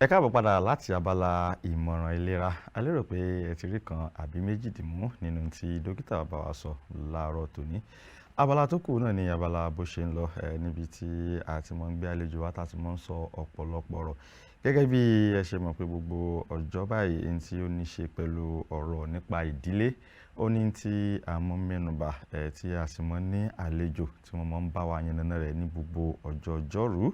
káàbọ̀ padà láti abala ìmọ̀ràn ìlera. A lérò pé ẹ ti rí kan àbí méjì dìmú nínú tí dókítà bá wa sọ láàárọ̀ tòní. Abala tó kù náà ni abala bó ṣe ń lọ níbi tí a ti máa ń gbé àlejò wa tá ti máa ń sọ ọ̀pọ̀lọpọ̀ ọ̀rọ̀. Gẹ́gẹ́ bí ẹ ṣe mọ̀ pé gbogbo ọjọ́ báyìí ẹni tí ó ní ṣe pẹ̀lú ọ̀rọ̀ nípa ìdílé, ó ní tí a mọ̀ mẹ́nubà tí a sì mọ̀ ní àlejò tí wọ́n máa ń bá wa yànnàná rẹ̀ ní gbogbo ọjọ́ ọjọ́rú.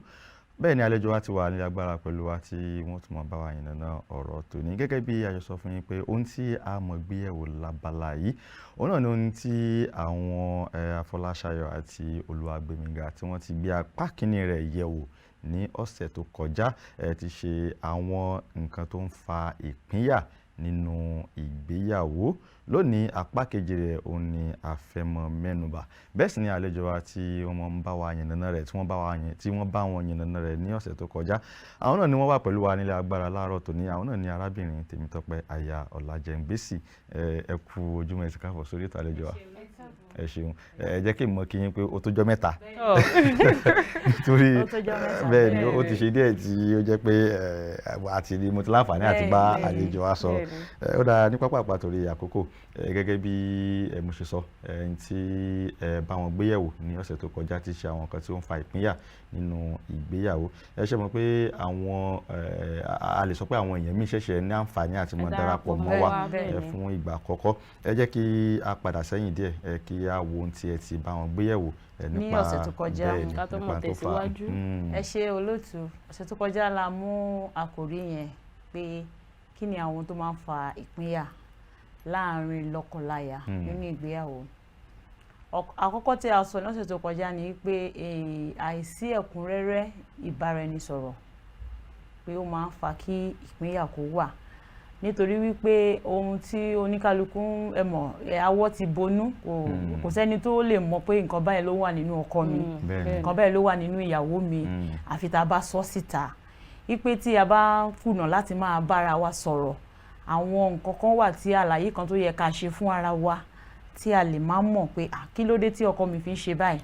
Bẹ́ẹ̀ ni àlejò wa ti wà ní agbára pẹ̀lú wa tí wọ́n tún máa bá wa yànnàná ọ̀rọ̀ tòní. Gẹ́gẹ́ bí a ṣe sọ fún yín pé ohun tí a mọ̀ gbé yẹ̀wò lábala yìí, òun náà ni ohun tí àwọn Afọláṣayọ̀ àti Olúwagbémiga tí wọ́n ti gbé apá kínní rẹ̀ yẹ̀wò ní ọ̀sẹ̀ tó kọjá, ti ṣe àwọn nǹkan tó ń fa ìpínyà nínú ìgbéyàwó. Lónìí apá kejì rẹ̀ òun ni a fẹ́ mọ̀ mẹ́nubà. Bẹ́ẹ̀ sì ni àlejò wa tí wọ́n ń bá wa yànnàná rẹ̀ tí wọ́n bá wọn yànnàná rẹ̀ ní ọ̀sẹ̀ tó kọjá. Àwọn náà ni wọ́n wà pẹ̀lú wa nílé agbára láàárọ̀ tòní. Àwọn náà ni arábìnrin Tèmítọ́pẹ́ aya Ọlájẹ́ngbésì. Ẹ kú ojúmọ́, ẹ sì káàbọ̀ sórí ètò àlejò wa. Ẹ ṣeun. Ẹ jẹ́ kí n mọ̀ kí yín pé ó tó jọ́ mẹ́ta. Nítorí bẹ́ẹ̀ ni ó ti ṣe díẹ̀ tí ó jẹ́ pé àti mo ti láǹfààní àti bá àlejò wa sọ̀rọ̀. Ó dára ní pápá torí àkókò. Gẹ́gẹ́ bí mo ṣe sọ, tí bá wọn gbéyẹ̀wò ní ọ̀sẹ̀ tó kọjá ti ṣe àwọn nǹkan tí ó ń fa ìpínyà nínú ìgbéyàwó. Ẹ ṣe mọ̀ pé a lè sọ pé àwọn èèyàn míì ṣẹ̀ṣẹ̀ ní àǹfààní àti mọ̀ darapọ̀ mọ́ wa fún ìgbà àkọ́kọ́. Ẹ jẹ́ kí a padà sẹ́yìn díẹ̀ kí a wo ohun tí ẹ ti bá wọn gbéyẹ̀wò ní ọ̀sẹ̀ tó kọjá ká tó mọ̀ tẹ̀síwájú. Ẹ ṣe olóòtú. Ọ̀sẹ̀ tó kọjá la mú àkòrí yẹn pé kí ni àwọn tó máa ń fa ìpínyà láàárín lọ́kọláya nínú ìgbéyàwó. Àkọ́kọ́ tí a sọ lọ́sẹ̀ tó kọjá ni pé àìsí ẹ̀kúnrẹ́rẹ́ ìbáraẹnisọ̀rọ̀ pé ó máa ń fa kí ìpínyà kó wà, nítorí wípé ohun tí oníkálukú awọ́ ti bonú, kò sẹ́ni tó lè mọ̀ pé nǹkan báyìí ló wà nínú ọkọ mi, nǹkan báyìí ló wà nínú ìyàwó mi, àfi tá a bá sọ síta. Wípé tí a bá kùnà láti máa bára wa sọ̀rọ̀, àwọn nǹkan kan wà tí àlàyé kan tó yẹ ká ṣe fún ara wa tí a lè máa mọ̀ pé kí ló dé tí ọkọ mi fi ń ṣe báyìí,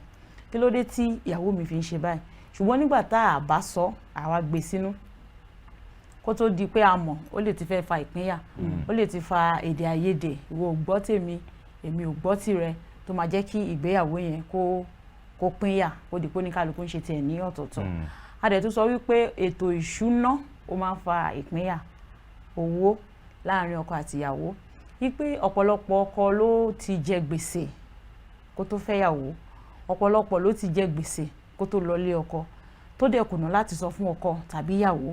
kí ló dé tí ìyàwó mi fi ń ṣe báyìí. Ṣùgbọ́n nígbà tá a bá sọ, àwa gbé sínú, kó tó di pé a mọ̀, ó lè ti fẹ́ fa ìpínyà, ó lè ti fa èdè àìyedè, ìwọ ò gbọ́ tèmi, èmi ò gbọ́ tìrẹ, tó máa jẹ́ kí ìgbéyàwó yẹn kó pínyà, kó di pé oníkálukú ń ṣe tiẹ̀ ní ọ̀tọ̀ọ̀tọ̀. A dẹ̀ tún sọ wípé ètò ìṣúná ó máa ń fa ìpínyà owó láàárín ọkọ àti ìyàwó. Wípé ọ̀pọ̀lọpọ̀ ọkọ ló ti jẹ gbèsè kó tó fẹ́yàwó, ọ̀pọ̀lọpọ̀ ló ti jẹ gbèsè kó tó lọlé ọkọ, tó dẹ̀ kùnà láti sọ fún ọkọ tàbí ìyàwó.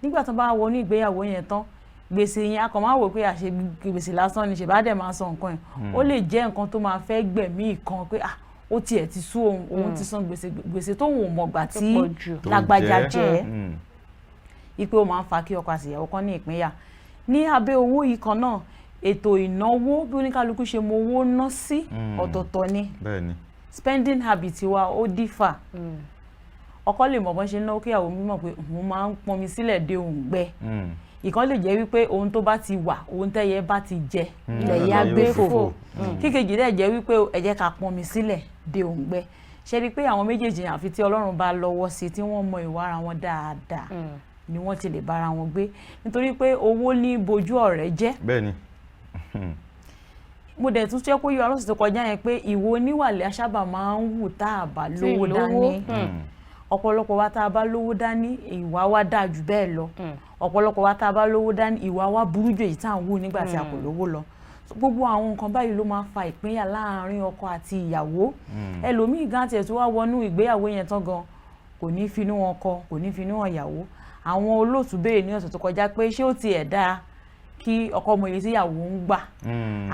Nígbà tó bá wọnú ìgbéyàwó yẹn tán, gbèsè yẹn a kàn máa wò pé àṣẹ gbèsè lásán ni, ṣèbá dẹ̀ máa san nǹkan yẹn. Ó lè jẹ́ nǹkan tó máa fẹ́ gbẹ̀mí ìkan pé ó tiẹ̀ ti sú òun ti san gbèsè tó wù mọ̀gbà tí lágbájá jẹ́. Ipe ó máa ń fa kí ọkọ àti ìyàwó kan ní ìpínyà. Ní abẹ́ owó yìí kan náà, ètò ìnáwó bí oníkálukú ṣe mọ owó ná sí ọ̀tọ̀ọ̀tọ̀ ni. Spending habit wa ó dífà. Ọkọ lè mọ̀ bọ́n ṣe náwó kí ìyàwó mímọ̀ pé òun máa ń pọnmi sílẹ̀ dé òǹgbẹ. Ìkan lè jẹ́ wípé ohun tó bá ti wà, ohun tẹ́yẹ bá ti jẹ lẹ̀yẹ á gbé fò. Kíkejì dẹ̀ jẹ́ wípé ẹ jẹ́ ká pọnmi sílẹ̀ dé òǹgbẹ. Ṣe rí pé àwọn méjèèjì àfi tí Ọlọ́run bá lọ́wọ́ sí tí wọ́n mọ ìwà ara wọn dáadáa ni wọ́n ti lè bára wọn gbé, nítorí pé owó ní bojú ọ̀rẹ́ jẹ́. Bẹ́ẹ̀ni. Mo dẹ̀ tún ṣe kó yọ ọlọ́sẹ̀ tó kọjá yẹn pé ìwọ oníwàlẹ̀ aṣábà máa ń wù tá a bá lówó dání. Ọ̀pọ̀lọpọ̀ wa tá a bá lówó dání ìwà wa dáa jù bẹ́ẹ̀ lọ. Ọ̀pọ̀lọpọ̀ wa tá a bá lówó dání ìwà wa burú jù èyí tá à ń wù nígbà tí a kò lówó lọ. Gbogbo àwọn nǹkan báyìí ló máa ń fa ìpínyà láàárín ọkọ àti ìyàwó. Ẹlòmíì gan tiẹ̀ tó wá wọnú ìgbéyàwó yẹn tán gan kò ní finú ọkọ, kò ní finú ìyàwó. Àwọn olóòtú béèrè ní ọ̀sẹ̀ tó kọjá pé ṣé ó tiẹ̀ dáa kí ọkọ mọ iye tí ìyàwó ń gbà,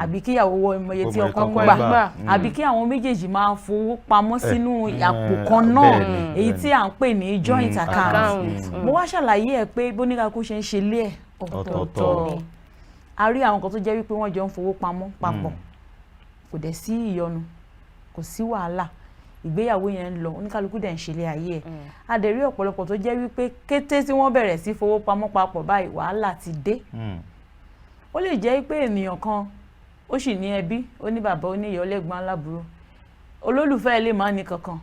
àbí kí ìyàwó mọ iye tí ọkọ ń gbà, àbí kí àwọn méjèèjì máa fowó pamọ́ sínú àpò kan náà, èyí tí à ń pè ní joint account. Mo wá ṣàlàyé ẹ̀ pé bóníkàkú ṣe ń ṣe lé ẹ̀ ọ̀tọ̀ọ̀tọ̀ ni. A rí àwọn kan tó jẹ́ wípé wọ́n jọ ń fowó pamọ́ papọ̀, kò dẹ̀ sí ìyọnu, kò sí wàhálà. Ìgbéyàwó yẹn ń lọ, oníkálukú dẹ̀ ń ṣe ilé ayé ẹ̀. A dẹ̀ rí ọ̀pọ̀lọpọ̀ tó jẹ́ wípé kété tí wọ́n bẹ̀rẹ̀ sí fowó pamọ́ papọ̀ báyìí wàhálà ti dé. Ó lè jẹ́ pé ènìyàn kan ó sì ní ẹbí, ó ní bàbá, ó ní ìyá, ọlẹ́gbọ́n, alábùúrò, olólùfẹ́ lè má ní kankan,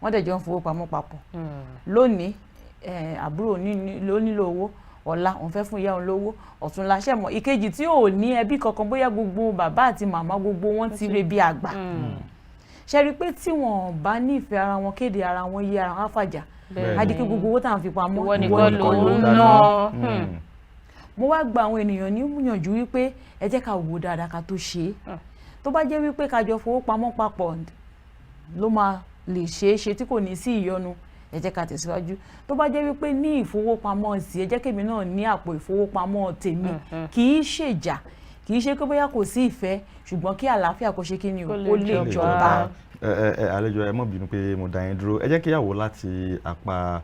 wọ́n dẹ̀ jọ ń fowó pamọ́ papọ̀. Lónìí àbúrò ló nílò owó, ọ̀la òun fẹ́ fún ìyá òun lówó, ọ̀túnla ṣẹ̀mọ̀ ìkejì tí ò ní ẹbí kankan bóyá gbogbo bàbá àti màmá gbogbo wọn ti rebi àgbà. Ṣe rí pé tí wọn bá nífẹ̀ẹ́ ara wọn kéde ara wọn yí ara wọn àfàjà adìkí gbogbo owó tá à ń fi pamọ́ ìwọ nìkan ló ń ná. Mo wá gba àwọn ènìyàn níyànjú wípé ẹ jẹ́ ká wò dáadáa ká tó ṣe é. Tó bá jẹ́ wípé ká jọ fowó pamọ́ papọ̀ ló máa lè ṣeé ṣe tí kò ní sí ìyọnu, ẹ jẹ́ ká tẹ̀síwájú. Tó bá jẹ́ wípé ní ìfowópamọ́ sí ẹ jẹ́ kémi náà ní àpò ìfowópamọ́ tèmi, kì í ṣèjà, kì í ṣe pé bóyá kò sí ìfẹ́ ṣùgbọ́n kí àlàáfíà kó ṣe kí ni ó lè jọba. Àlejò ẹ má bínú pé mo dá yín dúró, ẹ jẹ́ kí yàwó láti apá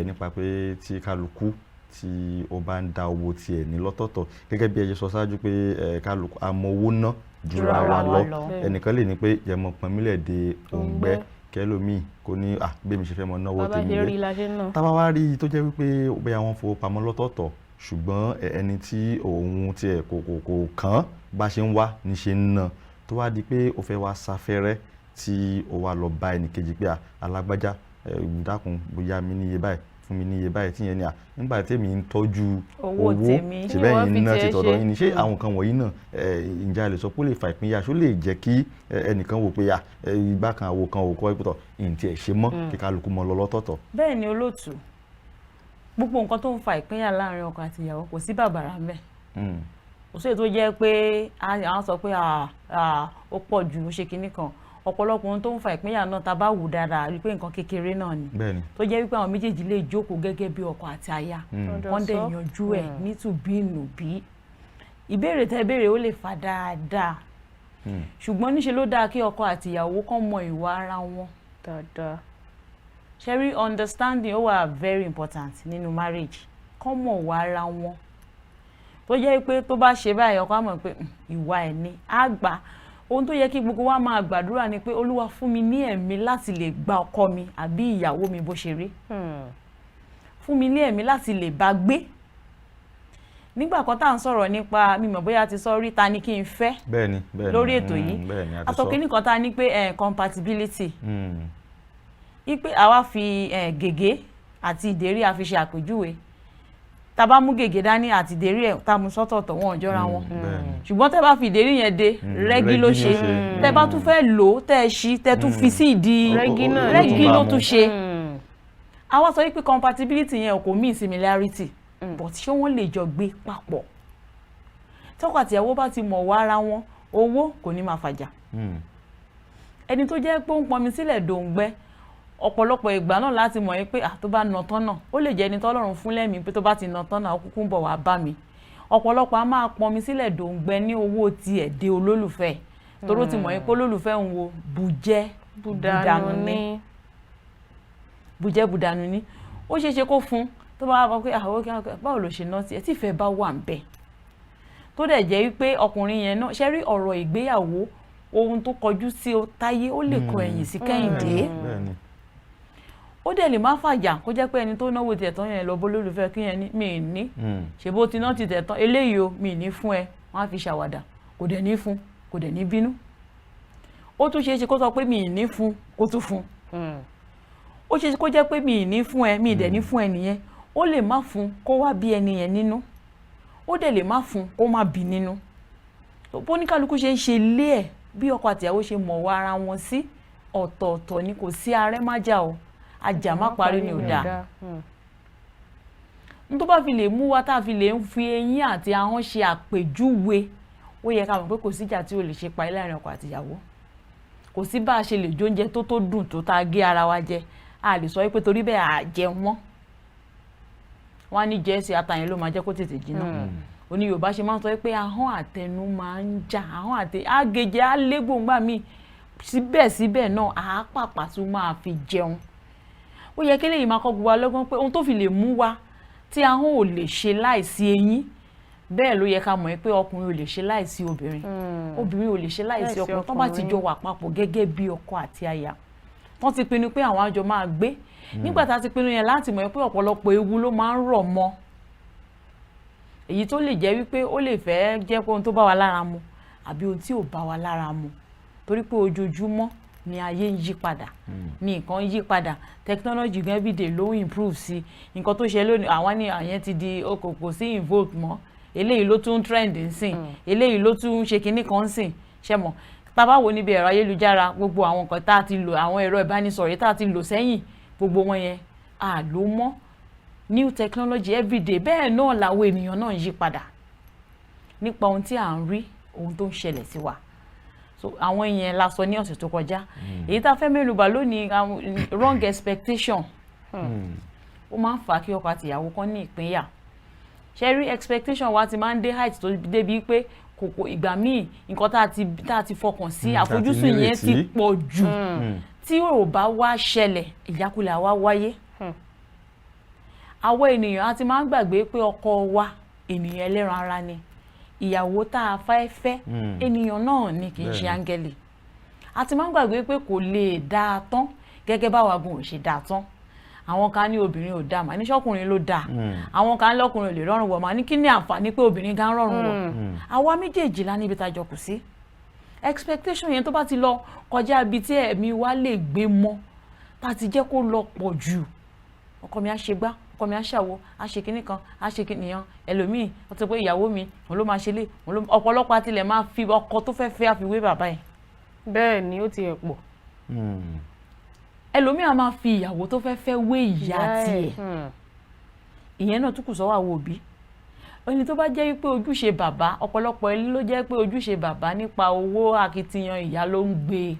nípa pé tí kálukú tí ó bá ń dá owó tiẹ̀ ní lọ́tọ̀ọ̀tọ̀ gẹ́gẹ́ bí ẹ ṣe sọ ṣáájú pé kálukú àmọ́ owó ná jura wa lọ, ẹnìkan lè ní pé jẹmọ pọnmílẹ̀ de òǹgbẹ kẹlòmíì kò ní gbémi ṣe fẹ́ mọ náwó tèmi rẹ. Tá bá wá rí tó jẹ́ wípé bóyá wọ́n fowó pamọ́ lọ́tọ̀ọ̀tọ̀ ṣùgbọ́n ẹni tí òun tiẹ̀ kò kàn bá ṣe ń wá ní ṣe ń ná, tó wá di pé ó fẹ́ wá sáfẹ́rẹ́ tí ó wá lọ bá ẹnì kejì pé alágbájá dákun bóyá mi níye báyìí fún mi níye báyìí tíyẹn ni nígbà tèmi ń tọ́jú owó ṣèbẹ́ yìí náà ti tọ̀dọ̀ yín ni. Ṣé àwọn kan wọ̀nyí náà ǹjẹ́ a lè sọ pé ó lè fa ìpínyà, ṣó lè jẹ́ kí ẹnìkan wò pé ìgbà kan àwo kan òkọ́ ìpútọ̀ ìǹtí ẹ̀ ṣe mọ́ kí kálukú mọ́ lọ lọ́tọ̀ọ̀tọ̀? Bẹ́ẹ̀ ni olóòtú, gbogbo nǹkan tó ń fa ìpínyà láàrin ọkọ àti ìyàwó kò sí bàbàrà mẹ́. Kò sí èyí tó jẹ́ pé àwọn sọ pé ó pọ̀ jù ó ṣe kinní kan. Ọ̀pọ̀lọpọ̀ ohun tó ń fa ìpínyà náà tá bá wù dáadáa rí pé nǹkan kékeré náà ni, tó jẹ́ wípé àwọn méjèèjì lè jókòó gẹ́gẹ́ bí ọkọ àti aya wọ́n dẹ̀ yanjú ẹ̀ nítùbínùbí. Ìbéèrè tẹ́ béèrè ó lè fà dáadáa, ṣùgbọ́n níṣe ló dáa kí ọkọ àti ìyàwó kàn mọ ìwà ara wọn dáadáa. Ṣé rí understanding ó wà very important nínú marriage, kàn mọ ìwà ara wọn, tó jẹ́ pé tó bá ṣe báyìí ọkọ á mọ̀ pé ìwà ẹ̀ ni á gbà. Ohun tó yẹ kí gbogbo wa máa gbàdúrà ni pé Olúwa fún mi ní ẹ̀mí láti lè gba ọkọ mi àbí ìyàwó mi bó ṣe rí, fún mi ní ẹ̀mí láti lè bá gbé. Nígbà kan tá à ń sọ̀rọ̀ nípa mímọ̀ bóyá ti sọ rí ta ni kí n fẹ́ lórí ètò yìí, àtọ̀kíní kan tá ní pé compatibility, ipe àwa fi gègé àti ìdérí a fi ṣe àpèjúwe. Tá bá mú gègé dání àti ìdérí ẹ̀ tá mú sọ́tọ̀ọ̀tọ̀ wọn ò jọra wọn, ṣùgbọ́n tẹ́ bá fi ìdérí yẹn dé rẹ́gí ló ṣe, tẹ́ bá tún fẹ́ lò ó tẹ́ ṣí tẹ́ tún fi sí ìdí rẹ́gí ló tún ṣe. Àwa sọ wípé compatibility yẹn kò mean similarity, but ṣé wọ́n lè jọ gbé papọ̀. Tọ́kọ àti ìyàwó bá ti mọ̀ wá ara wọn, owó kò ní máa fàjà. Ẹni tó jẹ́ pé ó ń pọnmi sílẹ̀ dòǹgbẹ́, ọ̀pọ̀lọpọ̀ ìgbà náà láti mọ̀ pé tó bá nà tán náà ó lè jẹ́ ẹni tọ́lọ́run fún lẹ́mìí pé tó bá ti nà tán náà ó kúkú ń bọ̀ wá bá mi. Ọ̀pọ̀lọpọ̀ a máa pọnmi sílẹ̀ dòǹgbẹ ní owó tiẹ̀ dé olólùfẹ́, toró ti mọ̀ pé olólùfẹ́ ń wo bùjẹ́ bùdànù ní. Ó ṣeé ṣe kó fún tó bá wá pé báwo ló ṣe ná tiẹ̀ tí ìfẹ́ bá wà ń bẹ̀. Tó dẹ̀ jẹ́ wípé ọkùnrin yẹn náà ṣe rí ọ̀rọ̀ ìgbéyàwó, ohun tó kọjú sí táyé ó lè kọ ẹ̀yìn sí kẹ́hìndé. Ó dẹ̀ lè má fàjà kó jẹ́ pé ẹni tó náwó tiẹ̀ tán yẹn lọ bó lólùfẹ́ kí yẹn ní mi ní ṣe bó ti ná ti tẹ̀ tán eléyìí o mi ní fún ẹ, wọ́n á fi ṣàwàdà, kò dẹ̀ ní fún, kò dẹ̀ ní bínú. Ó tún ṣeé ṣe kó sọ pé mi ní fún kó tún fún. Ó ṣeé ṣe kó jẹ́ pé mi ní fún ẹ, mi dẹ̀ ní fún ẹ nìyẹn. Ó lè má fún kó wá bí ẹni yẹn nínú, ó dẹ̀ lè má fún kó má bí nínú. Bó ní kálukú ṣe ń ṣe lé ẹ̀ bí ọkọ àtìyàwó ṣe mọ̀ wá ara wọn sí ọ̀tọ̀ọ̀tọ̀ ni, kò sí arẹ́ má jà o, ajá má parí ni ò dáa. N tó bá fi lè mú wa tá a fi lè ń fi eyín àti ahọ́n ṣe àpèjúwe, ó yẹ ká mọ̀ pé kò síjà tí ó lè ṣe parí láàrin ọkọ àtìyàwó. Kò sí bá a ṣe lè jóúnjẹ tó dùn tó tá a gé ara wa jẹ, a lè sọ wípé torí bẹ́ẹ̀ à jẹun mọ́. Wọ́n á ní jẹ́sí atayín ló máa jẹ́ kó tètè jiná. Oní Yorùbá ṣe máa ń sọ pé ahọ́n àtẹnu máa ń jà, ahọ́n àti àgèjẹ àlégbòǹgbà míì síbẹ̀síbẹ̀ náà àá pàpà tún máa fi jẹun. Ó yẹ kí eléyìí máa kọ́ gbogbo wa lọ́gbọ́n pé ohun tó fi lè mú wa tí ahọ́n ò lè ṣe láìsí eyín, bẹ́ẹ̀ ló yẹ ká mọ̀ pé ọkùnrin ò lè ṣe láìsí obìnrin, obìnrin ò lè ṣe láìsí ọkùnrin. Tó bá ti jọ wà papọ̀ gẹ́gẹ́ bí ọkọ àti aya, wọ́n ti pinnu pé àwọn á jọ máa gbé. Nígbà tá a ti pinnu yẹn láti mọ̀ pé ọ̀pọ̀lọpọ̀ ewu ló máa ń rọ̀ mọ́, èyí tó lè jẹ́ wípé ó lè fẹ́ jẹ́ pé ohun tó bá wa lára mu àbí ohun tí ò bá wa lára mu, torí pé ojoojúmọ́ ni ayé ń yí padà ni nǹkan ń yí padà technology gan everyday ló ń improve sí nǹkan tó ṣe lónìí àwọn ní àyẹn ti di kò sí invoke mọ́ eléyìí ló tún trend ń sìn eléyìí ló tún ṣe kinní kan ń sìn ṣe mọ̀ tábà wo níbi ẹ̀rọ ayélujára gbogbo àwọn nǹkan tá a ti lò àwọn ẹ̀rọ ìbánisọ̀rọ̀ tá a ti lò sẹ́yìn gbogbo wọn yẹn à ló mọ́ new technology everyday bẹ́ẹ̀ náà làwọn ènìyàn náà ń yí padà nípa ohun tí à ń rí ohun tó ń ṣẹlẹ̀ sí wa so àwọn yẹn la sọ ní ọ̀sẹ̀ tó kọjá èyí tá a fẹ́ mẹ́nubà lónìí wrong expectation ó máa ń fà á kí ọkọ àti ìyàwó kan ní ìpínyà ṣe rí expectation wa ti máa ń dé height tó débi pé kòkò ìgbà míì nǹkan tá a ti fọkàn sí àfojúsùn yẹn ti pọ̀ jù tí ò bá wá ṣẹlẹ̀ ìjákulẹ̀ àwa wáyé àwọn ènìyàn a ti máa ń gbàgbé pé ọkọ wa ènìyàn ẹlẹ́ran ara ni ìyàwó tá a fẹ́ ènìyàn náà ni kì í ṣe áńgẹ́lì a ti máa ń gbàgbé pé kò lè dáa tán gẹ́gẹ́ báwa gan ò ṣe dáa tán àwọn kan ní obìnrin ò dáa mà ní ṣọkùnrin ló dáa àwọn kan lọkùnrin ò lè rọrùn wọ̀ mà ní kí ni àǹfààní pé obìnrin gan rọrùn wọ̀ àwa méjèèjì lá níbi tá a jọ kù sí expectation yẹn tó bá ti lọ kọjá ibi tí ẹ̀mí wa lè gbé mọ́ tá a ti jẹ́ kó lọ pọ̀ jù ọkọ mi á ṣe gbá ọkọ mi á ṣàwo á ṣe kinní kan á ṣe kinní yan ẹlòmíì ó ti pé ìyàwó mi òun ló máa ṣe lé ọ̀pọ̀lọpọ̀ àtilẹ̀ máa fi ọkọ tó fẹ́ àfiwé bàbá ẹ̀. bẹ́ẹ̀ ni ó ti ẹ̀ pọ̀. ẹlòmíì á máa fi ìyàwó tó fẹ́ wé ìyá tiẹ̀ ìyẹn náà tún kù sọ́wọ́ àwọn òbí ẹni tó bá jẹ́ wípé ojúṣe bàbá ọ̀pọ̀lọpọ̀ ẹni ló jẹ́ pé ojúṣe bàbá nípa owó akitiyan ìyá ló ń gbé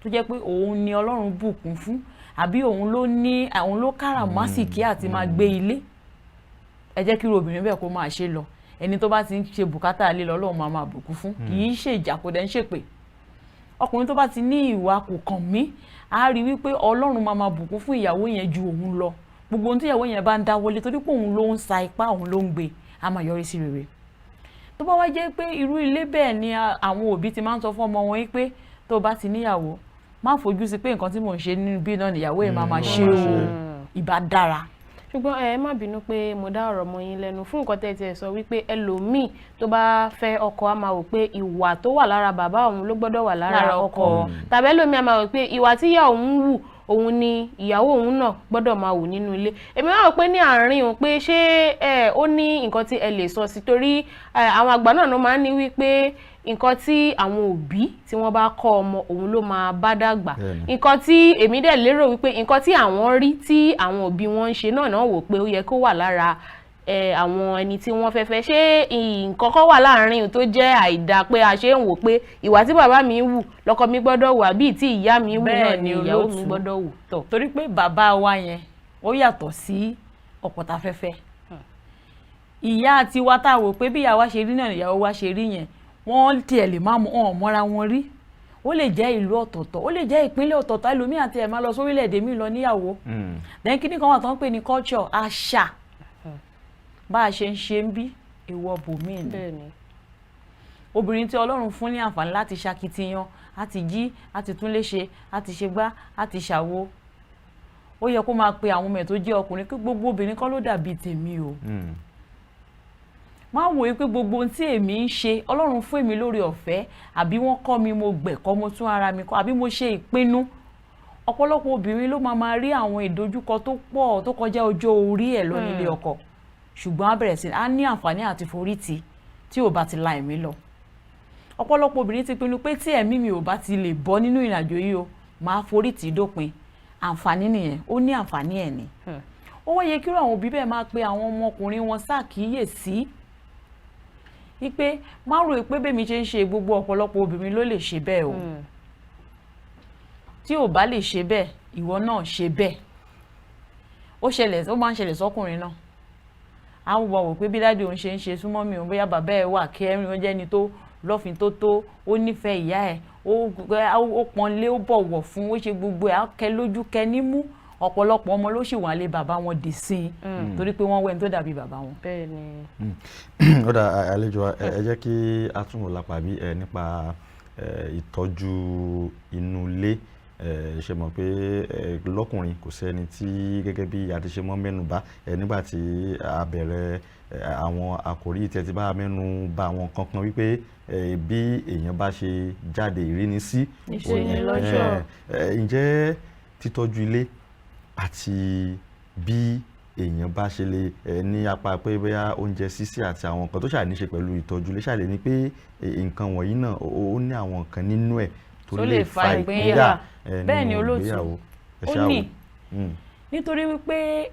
tó jẹ́ pé òun ni Ọlọ́run bùkún fún àbí òun ló káràmásìkí àti máa gbé ilé ẹ jẹ́ kí irú obìnrin bẹ́ẹ̀ kó máa ṣe lọ ẹni tó bá ti ń ṣe bùkátà ilé lọ Ọlọ́run máa bùkún fún kì í ṣe ìjà kò dẹ̀ ń ṣèpè ọkùnrin tó bá ti ní ìwà kò kàn mí á rí wípé Ọlọ́run máa bùkún fún ìyàwó yẹn ju òun lọ gbogbo ohun tí ìyàwó yẹn bá ń dáwọ́lé torí pé òun ló ń sa ipá òun ló ń gbé a máa yọrí sí rere tó bá wá jẹ́ pé irú ilé bẹ́ẹ̀ ni àwọn òbí ti máa ń sọ fún ọmọ wọn wípé tó bá ti níyàwó má fojú sí pé nǹkan tí mò ń ṣe nínú bí náà níyàwó ẹ̀ máa ṣe o ìbá dára. ṣùgbọ́n ẹ má bínú pé mo dá ọ̀rọ̀ mọ́ yín lẹ́nu fún nǹkan tẹ́ ẹ sọ wípé ẹlòmíì tó bá fẹ́ ọkọ á máa wò pé ìwà tó wà lára bàbá òun ló gbọ́dọ̀ wà lára ọkọ tàbí ẹlòmíì á máa wò pé ìwà tíyà òun wù òun ni ìyàwó òun náà gbọ́dọ̀ máa wù nínú ilé èmi wá rò pé ní àárín òun pé ṣé ó ní nǹkan tí ẹ lè sọ sí torí àwọn àgbà náà ló máa ń ní wípé nǹkan tí àwọn òbí tí wọ́n bá kọ́ ọmọ òun ló máa bá dàgbà nǹkan tí èmi dẹ̀ lérò wípé nǹkan tí àwọn rí tí àwọn òbí wọn ń ṣe náà wò pé ó yẹ kó wà lára àwọn ẹni tí wọ́n fẹ́ ṣé nǹkan kan wà láàrin tó jẹ́ àìdá pé a ṣe ń wò pé ìwà tí bàbá mi wù lọ́kọ mi gbọ́dọ̀ wù àbí tí ìyá mi wù náà ni ìyàwó mi gbọ́dọ̀ wù. torí pé bàbá wa yẹn ó yàtọ̀ sí ọkọ tá fẹ́ fẹ́ ìyá tiwa tá a wò pé bí ìyá wa ṣe rí náà ìyàwó wa ṣe rí yẹn wọ́n tiẹ̀ lè má mọ́ra wọn rí ó lè jẹ́ ìlú ọ̀tọ̀ọ̀tọ̀ ó lè jẹ́ ìpínlẹ̀ ọ̀tọ̀ọ̀tọ̀ ẹlòmíì àti ẹ̀ máa lọ sórílẹ̀-èdè mi lọ níyàwó then kíní kan wà tó ń pè ní culture àṣà bá a ṣe ń ṣe ń bí èèwọ̀ bòmíì ni obìnrin tí Ọlọ́run fún ní àǹfààní láti ṣakitiyan àti jí àti tún léṣe àti ṣe gbá àti ṣàwo ó yẹ kó máa pe àwọn ọmọ ẹ̀ tó jẹ́ ọkùnrin pé gbogbo obìnrin kọ́ ló dàbí tèmi o máa wòye pé gbogbo ohun tí èmi ń ṣe Ọlọ́run fún èmi lórí ọ̀fẹ́ àbí wọ́n kọ́ mi mo gbẹ̀kọ́ mo tún ara mi kọ́ àbí mo ṣe ìpinnu ọ̀pọ̀lọpọ̀ obìnrin ló máa rí àwọn ìdojúkọ tó pọ̀ tó kọjá ọjọ́ orí ẹ̀ lọ nílé ọkọ ṣùgbọ́n á bẹ̀rẹ̀ sí á ní àǹfààní àti forítì tí ò bá ti la ẹ̀mí lọ ọ̀pọ̀lọpọ̀ obìnrin ti pinnu pé tí ẹ̀mí mi ò bá ti lè bọ́ nínú ìrìnàjò yìí o máa forítì dópin àǹfààní nìyẹn ó ní àǹfààní ẹ̀ ni ó wáyé kí àwọn òbí bẹ́ẹ̀ máa pe àwọn ọmọkùnrin wọn ṣàkíyèsí wípé má rò pé bẹ́ẹ̀ mi ṣe ń ṣe gbogbo ọ̀pọ̀lọpọ̀ obìnrin ló lè ṣe bẹ́ẹ̀ o tí ò bá lè ṣe bẹ́ẹ̀ ìwọ náà ṣe bẹ́ẹ̀ ó máa ń ṣẹlẹ̀ sọ́kùnrin náà á wò pé bí dáàdi òun ṣe ń ṣe súnmọ́ mi òun bóyá bàbá ẹ̀ wà kẹrin ó jẹ́ni tó lọ́fin tó ó nífẹ̀ẹ́ ìyá ẹ̀ ó pọ́nlé ó bọ̀wọ̀ fún ó ṣe gbogbo ẹ̀ á kẹ lójú kẹ nímú ọ̀pọ̀lọpọ̀ ọmọ ló sì wà lé bàbá wọn dì sí i torí pé wọ́n wẹ́n tó dàbí bàbá wọn. bẹ́ẹ̀ ni. ó dà àlejò ẹ jẹ́ kí a tún wò lápá bí nípa ìtọ́jú inú ilé ṣe mọ̀ pé lọ́kùnrin kò sẹ́ni tí gẹ́gẹ́ bí a ti ṣe mọ́ mẹ́nubà nígbà tí a bẹ̀rẹ̀ àwọn àkòrí tí ẹ ti bá mẹ́nu bà àwọn kankan wípé bí èèyàn bá ṣe jáde ìrínisí ǹjẹ́ títọ́jú ilé àti bí èèyàn bá ṣe lè ní apá pé bóyá oúnjẹ sísè àti àwọn nǹkan tó ṣáà ní ṣe pẹ̀lú ìtọ́jú ilé ṣáà lè ní pé nǹkan wọ̀nyí náà ó ní àwọn nǹkan nínú ẹ̀ tó lè fa ìpínyà bẹ́ẹ̀ ni olóòtú ó ní nítorí wípé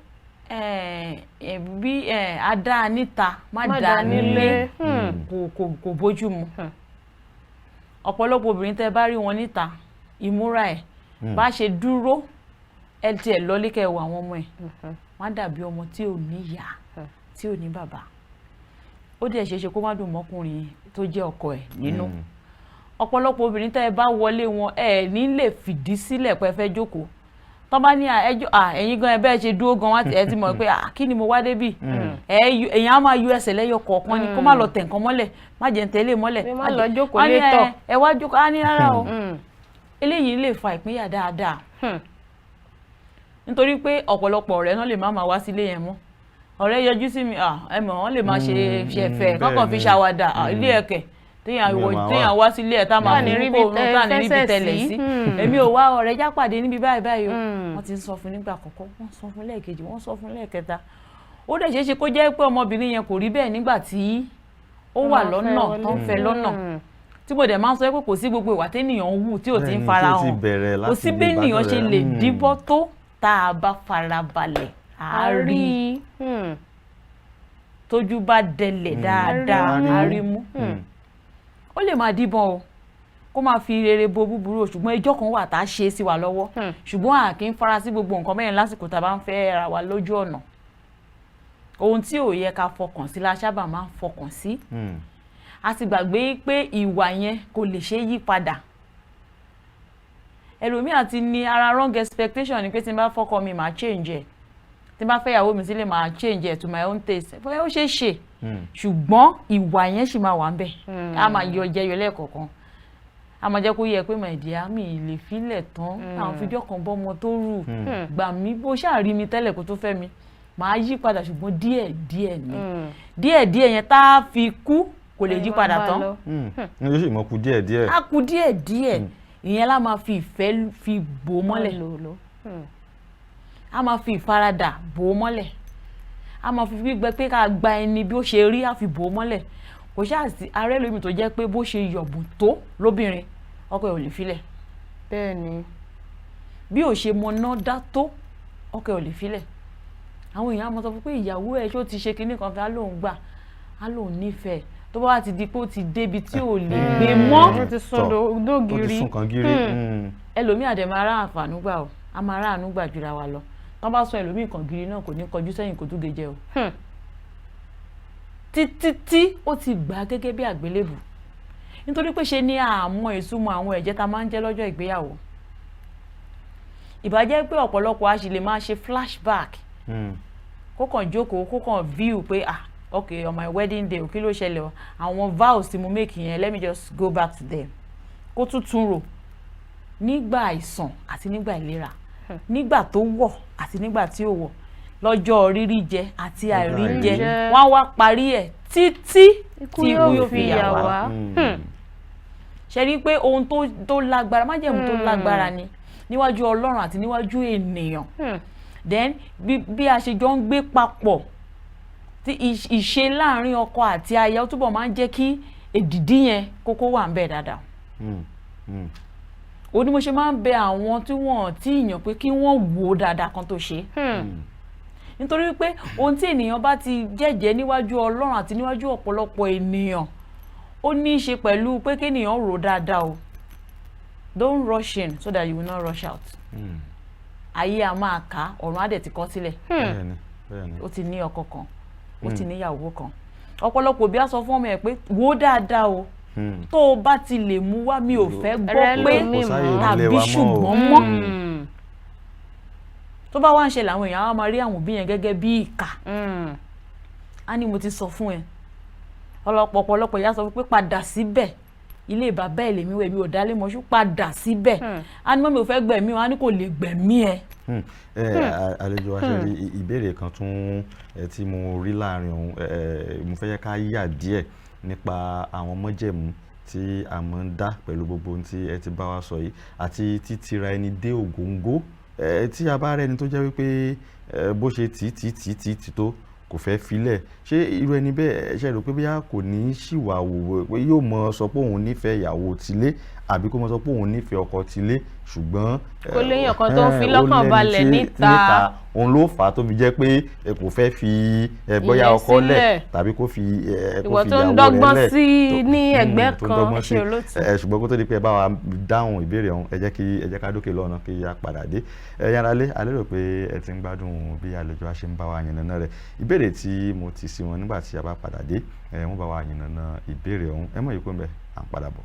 bí adá níta má dá nílé kò bójú mu ọ̀pọ̀lọpọ̀ obìnrin tẹ́ bá rí wọn níta ìmúra ẹ̀ bá ṣe dúró ẹ tiẹ̀ lọlé kẹ́ wo àwọn ọmọ ẹ̀ wọ́n dàbí ọmọ tí ò ní ìyá tí ò ní bàbá ó dẹ̀ ṣeéṣe kó má dùn mọ́kùnrin tó jẹ́ ọkọ ẹ̀ nínú ọ̀pọ̀lọpọ̀ obìnrin tẹ́ bá wọlé wọn ẹ̀ ní lè fìdí sílẹ̀ pé fẹ́ jókòó tọ́ bá ní ẹ̀yin gan ẹ bẹ́ẹ̀ ṣe dúró gan ẹ ti mọ̀ pé kí ni mo wá débì èèyàn á máa yọ ẹsẹ̀ lẹ́yọ kọ̀ọ̀kan ni kó má lọ tẹ̀ nǹkan mọ́lẹ̀ má jẹ́ ń tẹ́lẹ̀ mọ́lẹ̀ má lọ jókòó létọ̀ ẹ wá jókòó á ní rárá o eléyìí lè fa ìpínyà dáadáa nítorí pé ọ̀pọ̀lọpọ̀ ọ̀rẹ́ náà lè má máa wá sílé yẹn mọ́ ọ̀rẹ́ yọjú sí mi ẹ mọ̀ wọ́n lè máa ṣe ṣẹ̀fẹ̀ kọ́kàn fi ṣàwàdà ilé ẹ̀kẹ́ téèyàn wá sílé ẹ̀ tá a máa fi kó tá a ní níbi tẹ̀lẹ̀ sí èmi ò wá ọ̀rẹ́ já pàdé níbi báyìí o wọ́n ti ń sọ fún nígbà àkọ́kọ́ wọ́n sọ fún lẹ́ẹ̀kejì wọ́n sọ fún lẹ́ẹ̀kẹta ó dẹ̀ ṣeé ṣe kó jẹ́ pé ọmọbìnrin yẹn kò rí bẹ́ẹ̀ nígbà tí ó wà lọ́nà tó ń fẹ́ lọ́nà tí mo dẹ̀ máa ń sọ pé kò sí gbogbo ìwà téèyàn ń wù tí ò ti ń fara hàn kò sí béèyàn ṣe lè díbọ́ tó tá a bá farabalẹ̀ á rí tójú bá dẹlẹ̀ dáadáa á rí mú ó lè máa díbọn o kó máa fi rere bo búburú o ṣùgbọ́n ẹjọ́ kan wà tá a ṣe sí wa lọ́wọ́ ṣùgbọ́n a kì í fara sí gbogbo nǹkan mẹ́rin lásìkò tá a bá ń fẹ́ ra wa lójú ọ̀nà ohun tí ò yẹ ká fọkàn sí la sábà máa ń fọkàn sí a ti gbàgbé pé ìwà yẹn kò lè ṣe é yí padà ẹlòmíà ti ní ara wrong expectation ni pé tí n bá fọ́kọ mi máa change ẹ̀ tí n bá fẹ́ ìyàwó mi sílé máa change ẹ̀ to my own taste bóyá ó ṣe é ṣe ṣùgbọ́n ìwà yẹn sì máa wà ń bẹ̀ a máa yọ jẹyọ lẹ́ẹ̀kọ̀ọ̀kan a máa jẹ́ kó yẹ pé my dear mi lè filẹ̀ tán àwọn fídíò kan bọ́ ọmọ tó rù gbà mí bó ṣáà rí mi tẹ́lẹ̀ kó tó fẹ́ mi máa yí padà ṣùgbọ́n díẹ̀díẹ̀ ni díẹ̀díẹ̀ yẹn tá a fi kú kò lè yí padà tán ní oṣù ìmọ̀ kú díẹ̀díẹ̀ a kú díẹ̀díẹ̀ ìyẹn la máa fi ìfẹ́ fi bò mọ́lẹ̀ a máa fi ìfaradà bò mọ́lẹ̀ a máa fi gbígbẹ pé ká gba ẹni bí ó ṣe rí a fi bò mọ́lẹ̀ kò ṣáà sí ààrẹ lómi tó jẹ́ pé bó ṣe yọ̀bùn tó lóbìnrin ọkọ ẹ̀ ò lè filẹ̀ bẹ́ẹ̀ ni bí ò ṣe mọná dá tó ọkọ ẹ̀ ò lè filẹ̀ àwọn èèyàn á mọ sọ fún pé ìyàwó ẹ̀ ṣó ti ṣe kinní kan fẹ́ á lóun gbà á lóun nífẹ̀ẹ́ tó bá wá ti di pé ó ti débi tí ò lè gbé mọ́ ó ti sún dógiri ẹlòmíì àdẹ máa rá àǹfààní gbà o a máa rá àánú gbà jura wa lọ tán bá sọ ẹlòmíì kan giri náà kò ní kọjú sẹ́yìn kó tó gejẹ o títí ó ti gbà á gẹ́gẹ́ bí àgbélébù nítorí pé ṣe ni àmọ́ ìsúnmọ́ àwọn ẹ̀jẹ̀ tá máa ń jẹ́ lọ́jọ́ ìgbéyàwó ìbàjẹ́ pé ọ̀pọ̀lọpọ̀ a sì lè máa ṣe flashback kó kàn jókòó kó kàn view pé okay on my wedding day kí ló ṣẹlẹ̀ o àwọn vows tí mo make yẹn let me just go back to them kó tún rò nígbà àìsàn àti nígbà ìlera nígbà tó wọ̀ àti nígbà tí ò wọ̀ lọ́jọ́ rírí jẹ àti àìrí jẹ wọ́n wá parí ẹ̀ títí tí ikú yóò fi yà wá ṣe rí pé ohun tó lágbára májẹ̀mú tó lágbára ni níwájú Ọlọ́run àti níwájú ènìyàn then bí a ṣe jọ ń gbé papọ̀ tí ìṣe láàrin ọkọ àti aya ó túbọ̀ máa ń jẹ́ kí èdìdí yẹn kókó wà ń bẹ̀ dáadáa ó ní mo ṣe máa ń bẹ àwọn tí wọ́n ti yàn pé kí wọ́n wò ó dáadáa kan tó ṣe nítorí pé ohun tí ènìyàn bá ti jẹ́jẹ́ níwájú Ọlọ́run àti níwájú ọ̀pọ̀lọpọ̀ ènìyàn ó ní í ṣe pẹ̀lú pé kéèyàn rò dáadáa o don't rush in so that you will not rush out ayé a máa kà ọ̀run á dẹ̀ ti kọ sílẹ̀ ó ti ní ọkọ kan ó ti níyàwó kan ọ̀pọ̀lọpọ̀ bí a sọ fún ọmọ ẹ̀ pé wò ó dáadáa o tó o bá ti lè mú wá mi ò fẹ́ gbọ́ pé tàbí ṣùgbọ́n mọ́ tó bá wá ń ṣẹlẹ̀ àwọn èèyàn á máa rí àwọn òbí yẹn gẹ́gẹ́ bí ìkà á ní mo ti sọ fún ẹ ọ̀pọ̀lọpọ̀ ìyá sọ pé padà síbẹ̀ ilé bàbá ẹ̀ lèmi wẹ̀ mi ò dálé mọ́ṣú padà síbẹ̀ á ní mọ́ mi ò fẹ́ gbẹ̀mí wọn á ní kò lè gbẹ̀mí ẹ àlejò wa ṣe rí ìbéèrè kan tún tí mo rí láàrin òun mo fẹ́ yẹ ká yà díẹ̀ nípa àwọn májẹ̀mú tí a máa ń dá pẹ̀lú gbogbo ohun tí ẹ ti bá wa sọ yìí àti títira ẹni dé ògóńgó tí a bá rẹ́ni tó jẹ́ wípé bó ṣe tì tó kò fẹ́ filẹ̀ ṣé irú ẹni bẹ́ẹ̀ ṣe rò pé bóyá kò ní ṣìwà wò pé yóò mọ sọ pé òun nífẹ̀ẹ́ ìyàwó tilé àbí kó mọ sọ pé òun nífẹ̀ẹ́ ọkọ tilé ṣùgbọ́n kò léyìn ọ̀kan tó ń fi lọ́kàn balẹ̀ níta òun ló fà á tó fi jẹ́ pé kò fẹ́ fi bóyá ọkọ lẹ̀ tàbí kó fi ìyàwó rẹ̀ lẹ̀ ìwọ tó ń dọ́gbọ́n sí ní ẹgbẹ́ kan ṣe olóòtú. ṣùgbọ́n kó tó di pé ẹ bá wa dáhùn ìbéèrè ọ̀hún ẹ jẹ́ ká dókè lọ́nà kí a padà dé yàrá lé a lérò pé ẹ ti ń gbádùn bí àlejò wa ṣe ń bá wa yànnàná rẹ̀ ìbéèrè tí mo ti sí wọn nígbà tí a bá padà dé wọ́n bá wa yànnàná ìbéèrè ọ̀hún ẹ mọ̀ yìí kó ń bẹ̀ à ń padà bọ̀.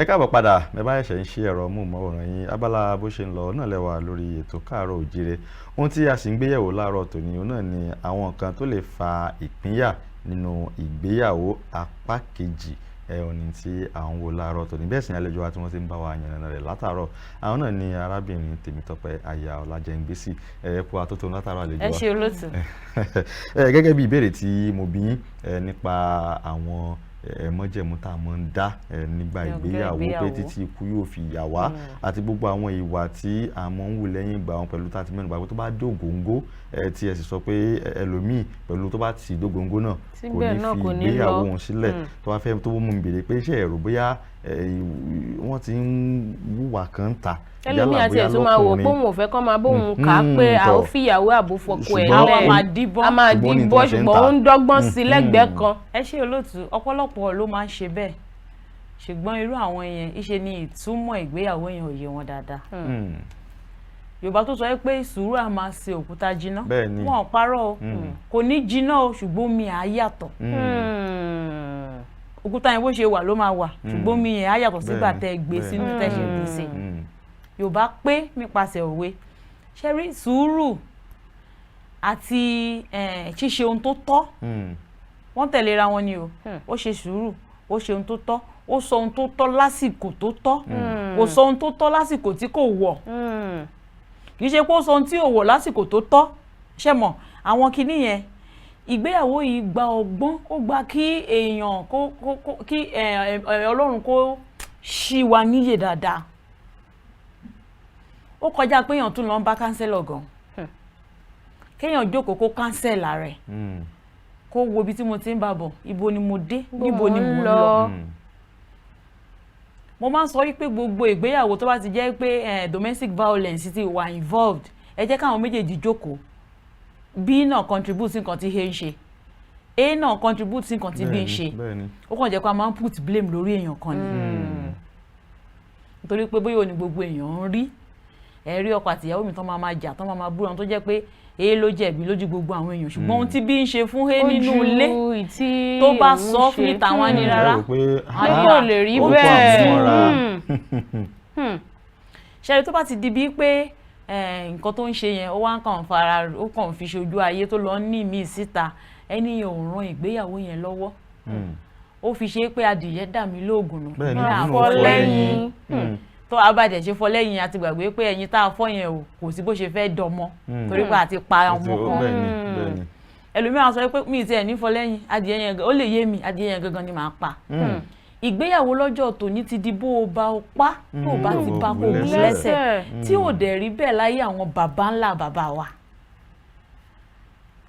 ẹ káàbọ̀ padà ẹ bá ẹ̀ṣẹ̀ ń ṣe ẹ̀rọ móhùnmáwòrán yín abala bó ṣe ń lọ náà lẹ́wà lórí ètò Káàárọ̀ Oòjíire ohun tí a sì ń gbéyẹ̀wò láàárọ̀ tòní òun náà ni àwọn nǹkan tó lè fa ìpínyà nínú ìgbéyàwó apá kejì òní tí à ń wò láàárọ̀ tòní bẹ́ẹ̀ sì ni àlejò wa tí wọ́n ti ń bá wa yànnàná rẹ̀ látàárọ̀ àwọn náà ni arábìnrin Tèmítọ́pẹ́ aya Ọlájẹ́ngbésí kú atótó látàárọ̀ àlejò wa. ẹ ṣe olóòtú. gẹ́gẹ́ bí ìbéèrè tí mo bí nípa àwọn májẹ̀mú tá a máa ń dá nígbà ìgbéyàwó pé títí ikú yóò fi yà wá àti gbogbo àwọn ìwà tí a máa ń wù lẹ́yìn ìgbà wọn pẹ̀lú tá a ti mẹ́nu bà pé tó bá dé ògóńgó tí ẹ sì sọ pé ẹlòmíì pẹ̀lú tó bá ti dógóńgó náà kò ní fi ìgbéyàwó wọn sílẹ̀ tó bá fẹ́ tó mú mi béèrè pé iṣẹ́ ẹ̀rọ bóyá wọ́n ti ń wùwà kan ta ẹlòmíì àti ẹ̀tún máa wò bóun ò fẹ́ kọ́ máa bóun kà á pé a ó fìyàwó àbúfọkọ ẹ̀ lẹ́ẹ̀ a máa dìbọn ṣùgbọ́n ó ń dọ́gbọ́n sí lẹ́gbẹ̀ẹ́ kan. ẹ ṣe olóòtú ọ̀pọ̀lọpọ̀ ló máa ń ṣe bẹ́ẹ̀ ṣùgbọ́n irú àwọn yẹn ìṣe ni ìtumọ̀ ìgbéyàwó yẹn ò yé wọn dáadáa. Yorùbá tó sọ pé sùúrù á máa ṣe òkúta jiná wọn ò parọ́ o kò ní jiná o ṣùgbọ́n omi á yàtọ̀ òkúta yẹn bó ṣe wà ló máa wà ṣùgbọ́n omi yẹn á yàtọ̀ sígbà tẹ́ gbé sínú tẹ̀sẹ̀ gbèsè. Yorùbá pé nípasẹ̀ òwe ṣe rí sùúrù àti ṣíṣe ohun tó tọ́ wọ́n tẹ̀léra wọn ni o ó ṣe sùúrù ó ṣe ohun tó tọ́ ó sọ ohun tó tọ́ lásìkò tó tọ́ kò sọ ohun tó tọ́ lásìkò tí kò wọ̀ kì í ṣe pé ó sọ ohun tí ò wọ̀ lásìkò tó tọ́ ṣe mọ̀ àwọn kinní yẹn ìgbéyàwó yìí gba ọgbọ́n ó gba kí èèyàn kí Ọlọ́run kó ṣí wa níyè dáadáa ó kọjá pé èèyàn tún lọ ń bá kánsẹ́lọ̀ gan kéèyàn jókòó kó kánsẹ́là rẹ̀ kó wo ibi tí mo ti ń bá bọ̀ ibo ni mo dé níbo ni mo ń lọ. Mo máa ń sọ wípé gbogbo ìgbéyàwó tó bá ti jẹ́ pé domestic violence ti wà involved ẹ jẹ́ káwọn méjèèjì jókòó B náà contribute sí nǹkan tí A ń ṣe A náà contribute sí nǹkan tí B ń ṣe ó kàn jẹ́ pé a máa ń put blame lórí èèyàn kan ni nítorí pé bóyá ò ní gbogbo èèyàn ń rí ẹ̀rí ọkọ àti ìyàwó mi tán máa jà tán máa búra tó jẹ́ pé A ló jẹ̀bi lójú gbogbo àwọn èèyàn ṣùgbọ́n ohun tí B ń ṣe fún A nínú ilé tó bá sọ fún níta wọn ni rárá ayọ̀ lè rí bẹ́ẹ̀ ṣẹ́ni tó bá ti di bíi pé nǹkan tó ń ṣe yẹn ó wá kàn fi ṣojú ayé tó lọ ní ìmí síta ẹni yẹn ò ran ìgbéyàwó yẹn lọ́wọ́ ó fi ṣe pé adìyẹ dà mí lóògùn nù ní àfọlẹ́yìn tó abàjẹ́ ṣe fọlẹ́yìn àti gbàgbé pé ẹyin tá a fọ́ yẹn o kò sí bó ṣe fẹ́ dọmọ torí pé àti pa ọmọ kan ẹlòmíràn sọ pé mi ti ẹ̀ ní fọlẹ́yìn adìyẹ yẹn ó lè yé mi adìyẹ yẹn gangan ni màá pa ìgbéyàwó lọ́jọ́ tòní ti di bó o bá o pa tó o bá ti pa kó o gún lẹ́sẹ̀ tí ò dẹ̀ rí bẹ́ẹ̀ láyé àwọn bàbá ńlá bàbá wa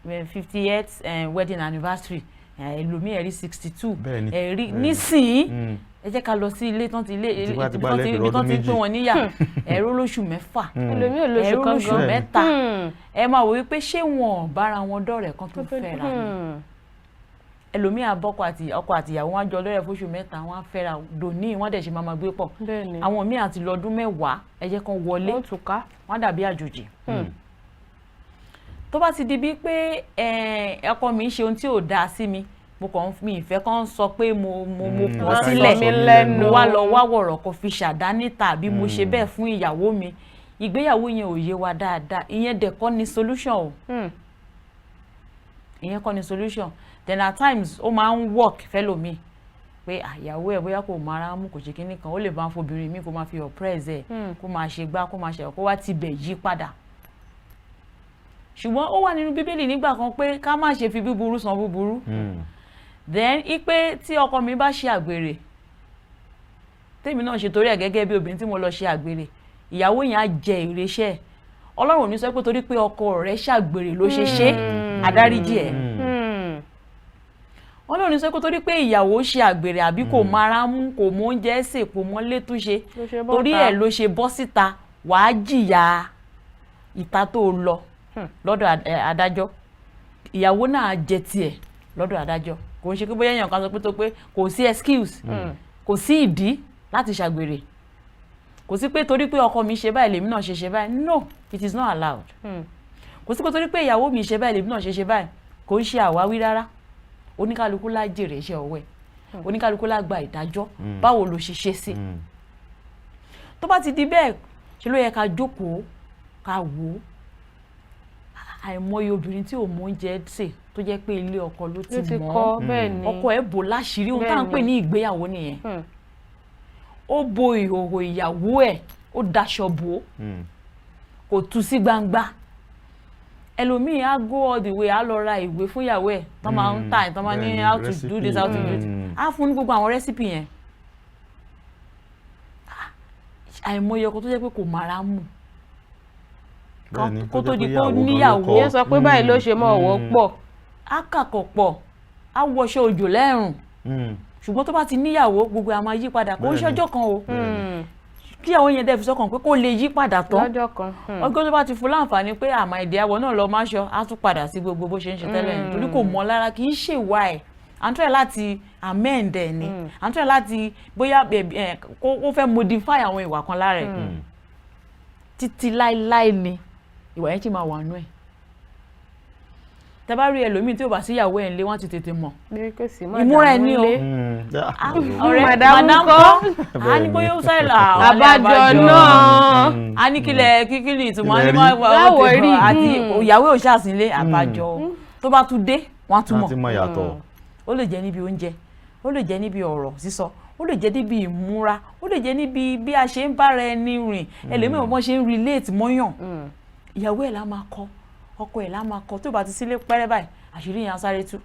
50th wedding anniversary ẹlòmíì ẹ̀rí 62 ẹ̀rí nísìnyí ẹ jẹ́ ká lọ sí ilé tán ti ibi tán ti pín wọn níyà ẹ̀rọ lóṣù 6 ẹ̀rọ lóṣù 3 ẹ máa wò wípé ṣé wọn bára wọn dọ̀rẹ́ kan tó fẹ́ra ni ẹlòmíì àbọ́kọ àti ìyàwó wọn jọ lọ́rẹ́ fóṣù 3 wọn fẹ́ra dòní wọn dẹ̀ ṣe máa gbé pọ̀ àwọn míì àti lọ́dún 10 ẹ jẹ́ kan wọlé wọn dàbí àjòjì tó bá ti di bíi pé ọkọ mi ń ṣe ohun tí ò dáa sí mi mi ìfẹ́ kan sọ pé mo kọ̀ sílẹ̀ mo wá lọ wá wọ̀rọ̀ kò fi ṣàdá níta àbí mo ṣe bẹ́ẹ̀ fún ìyàwó mi ìgbéyàwó yẹn ò yé wa dáadáa ìyẹn dẹ̀ kọ́ ni solution o ìyẹn kọ́ ni solution then at times ó máa ń work fẹ́lòmíì pé àyàwó ẹ̀ bóyá kò mara mú kò ṣe kíní kan ó lè bá fobìnrin míì kó máa fi oppress ẹ̀ kó máa ṣe gbá kó máa ṣe kó wá tibẹ̀ yí padà ṣùgbọ́n ó wà nínú bíbélì nígbà kan pé ká má ṣe fi búburú san búburú then ipe tí ọkọ mi bá ṣe àgbèrè tèmi náà ṣe torí ẹ̀ gẹ́gẹ́ bí obìnrin tí mo lọ ṣe àgbèrè ìyàwó yẹn á jẹ ìrẹsẹ̀ Ọlọ́run ò ní sọ pé torí pé ọkọ rẹ̀ ṣàgbèrè ló ṣe ṣe àdáríjì ẹ̀ Ọlọ́run ní sọ pé torí pé ìyàwó ṣe àgbèrè àbí kò mara mú kò mọ oúnjẹ sè kò mọ létú ṣe torí ẹ̀ ló ṣe bọ́ síta wàá jìyà ìta tó lọ lọ́dọ̀ adájọ́ ìyàwó náà jẹ tiẹ̀ lọ́dọ̀ adájọ́ kò ń ṣe pé bóyá èèyàn kan sọ pé tó pé kò sí excuse kò sí ìdí láti ṣàgbèrè kò sí pé torí pé ọkọ mi ṣe báyìí lèmi náà ṣe báyìí no it is not allowed kò sí pé torí pé ìyàwó mi ṣe báyìí lèmi náà ṣe báyìí kò ń ṣe àwáwí rárá oníkálukú lá jèrè iṣẹ́ ọwọ́ ẹ̀ oníkálukú lá gba ìdájọ́ báwo ló ṣe ṣe sí tó bá ti di bẹ́ẹ̀ ṣe ló yẹ ká jókòó ká wò ó àìmọye obìnrin tí ò mọ oúnjẹ sè tó jẹ́ pé ilé ọkọ ló ti mọ̀ ọkọ ẹ̀ bò láṣìírí ohun tá à ń pè ní ìgbéyàwó nìyẹn ó bo ìhòòhò ìyàwó ẹ̀ ó daṣọ bò ó kò tú sí gbangba ẹlòmíì á go all the way á lọ ra ìwé fún ìyàwó ẹ̀ tó máa ń tà tó máa ní how to do this how to do it á fún ní gbogbo àwọn rẹ́sípì yẹn àìmọye ọkọ tó jẹ́ pé kò mara mú kó tó di pé ó níyàwó yẹn sọ pé báyìí ló ṣe mọ́ ọ̀wọ́ pọ̀ á kàkọ̀ pọ̀ á wọṣọ òjò lẹ́rùn ṣùgbọ́n tó bá ti níyàwó gbogbo a máa yí padà kó ń ṣọjọ́ kan o kí àwọn yẹn dẹ̀ fi sọ́kàn pé kó lè yí padà tán ọgbọ́n tó bá ti fún láǹfààní pé àmà ìdí àwọ̀ náà lọ máa ṣọ á tún padà sí gbogbo bó ṣe ń ṣe tẹ́lẹ̀ yẹn torí kò mọ́ lára kì í ṣèwà ẹ̀ à ń try láti amend ẹ̀ ni à ń try láti bóyá kó fẹ́ modify àwọn ìwà kan lára ẹ̀ títí láíláí ni ìwà yẹn kì máa wà nú ẹ̀ tẹ bá rí ẹlòmíì tí ò bá síyàwó ẹ̀ ńlé wọ́n ti tètè mọ̀ ìmúra ẹ̀ ní o ọ̀rẹ́ madam kọ́ a ní bóyá ó sáré àbájọ náà a ní kíkílì ìtumọ̀ ní wọ́n rí àti ìyàwó ò ṣàṣìlẹ̀ àbájọ tó bá tún dé wọ́n á tún mọ̀ ó lè jẹ́ níbi oúnjẹ ó lè jẹ́ níbi ọ̀rọ̀ sísọ ó lè jẹ́ níbi ìmúra ó lè jẹ́ níbi bí a ṣe ń bára ẹni rìn ẹlòmíì wọ́n ṣe ń relate mọ́yàn ìyàwó ẹ̀ lá máa kọ́ ọkọ ẹ̀ lá máa kọ́ tó bá ti sílé pẹ́rẹ́ báyìí àṣírí yẹn á sáré tú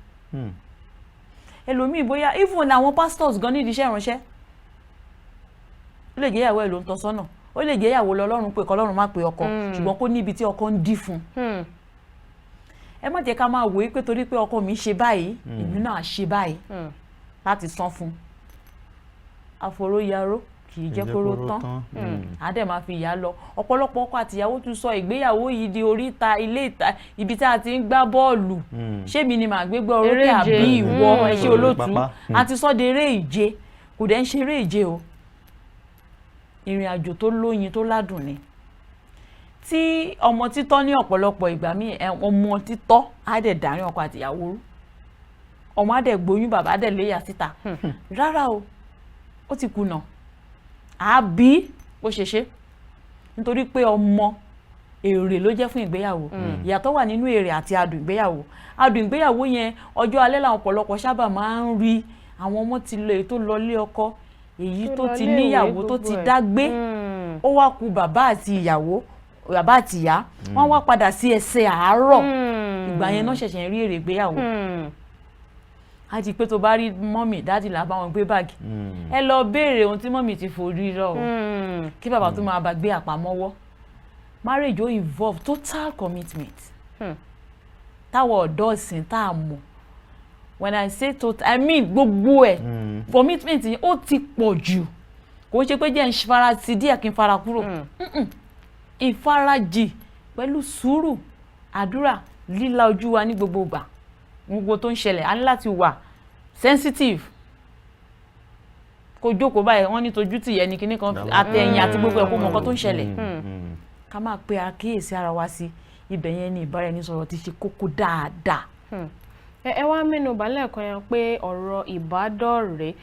ẹlòmíì bóyá even àwọn pastors gan nídìí iṣẹ́ ìránṣẹ́ ó lè jẹ́ ìyàwó ẹ̀ ló ń tọ́ sọ́nà ó lè jẹ́ ìyàwó lọ́lọ́run pé kọ́lọ́run má pe ọkọ ṣùgbọ́n kó níbi tí ọkọ ń dí fún ẹ má jẹ́ ká máa wòó pé torí pé ọkọ mi ṣe báyìí èmi náà ṣe báyìí láti san fún àforóyaró kì í jẹ́ kóró tán á dẹ̀ máa fi ìyá lọ ọ̀pọ̀lọpọ̀ ọkọ àtìyàwó tún sọ ìgbéyàwó yìí di oríta ilé ìta ibi tí a ti ń gbá bọ́ọ̀lù ṣé mi ni màá gbégbá orókè àbí ìwọ ẹ ṣé olóòtú a ti sọ de eré ìje kò dẹ̀ ń ṣe eré ìje o ìrìn àjò tó lóyin tó ládùn ni tí ọmọ títọ́ ní ọ̀pọ̀lọpọ̀ ìgbà míì ọmọ títọ́ á dẹ̀ dàárín ọkọ àtìyàwó rú ọmọ á dẹ̀ gbóyún bàbá á dẹ̀ léyà síta rárá o ó ti kùnà àbí bó ṣe ṣe nítorí pé ọmọ èrè ló jẹ́ fún ìgbéyàwó ìyàtọ̀ wà nínú èrè àti adùn ìgbéyàwó yẹn ọjọ́ alẹ́ làwọn ọ̀pọ̀lọpọ̀ sábà máa ń rí àwọn ọmọ ti lọ èyí tó lọ lé ọkọ èyí tó ti níyàwó tó ti dágbé ó wá kù bàbá àti ìyàwó bàbá àti ìyá wọ́n wá padà sí ẹsẹ̀ àárọ̀ ìgbà yẹn náà ṣẹ̀ṣẹ̀ rí èrè ìgbéyàwó a ti pé tó bá rí mọ́mì dáàdì là bá wọn gbé báàgì ẹ lọ béèrè ohun tí mọ́mì ti forí rọ o kí bàbá tó máa bá gbé àpamọ́wọ́ marriage ó involve total commitment táwọn ọ̀dọ́ ìsìn tá a mọ̀ when I say total I mean gbogbo ẹ̀ commitment yẹn ó ti pọ̀ jù kò ṣe pé jẹ́ ń fara sí díẹ̀ kí n fara kúrò ìfarajì pẹ̀lú sùúrù àdúrà líla ojú wa ní gbogbo ìgbà gbogbo tó ń ṣẹlẹ̀ a ní láti wà sensitive kó jókòó báyìí wọ́n ní tojú tì yẹn ní kíní kan àtẹ̀yìn àti gbogbo ẹ̀kọ́ mọ̀ọ́kọ́ tó ń ṣẹlẹ̀ ká máa pe àkíyèsí ara wa sí ibẹ̀ yẹn ní ìbáraẹnisọ̀rọ̀ ti ṣe kókó dáadáa. ẹ wá mẹ́nu balẹ̀ kan yẹn pé ọ̀rọ̀ ìbádọ́rẹ̀ẹ́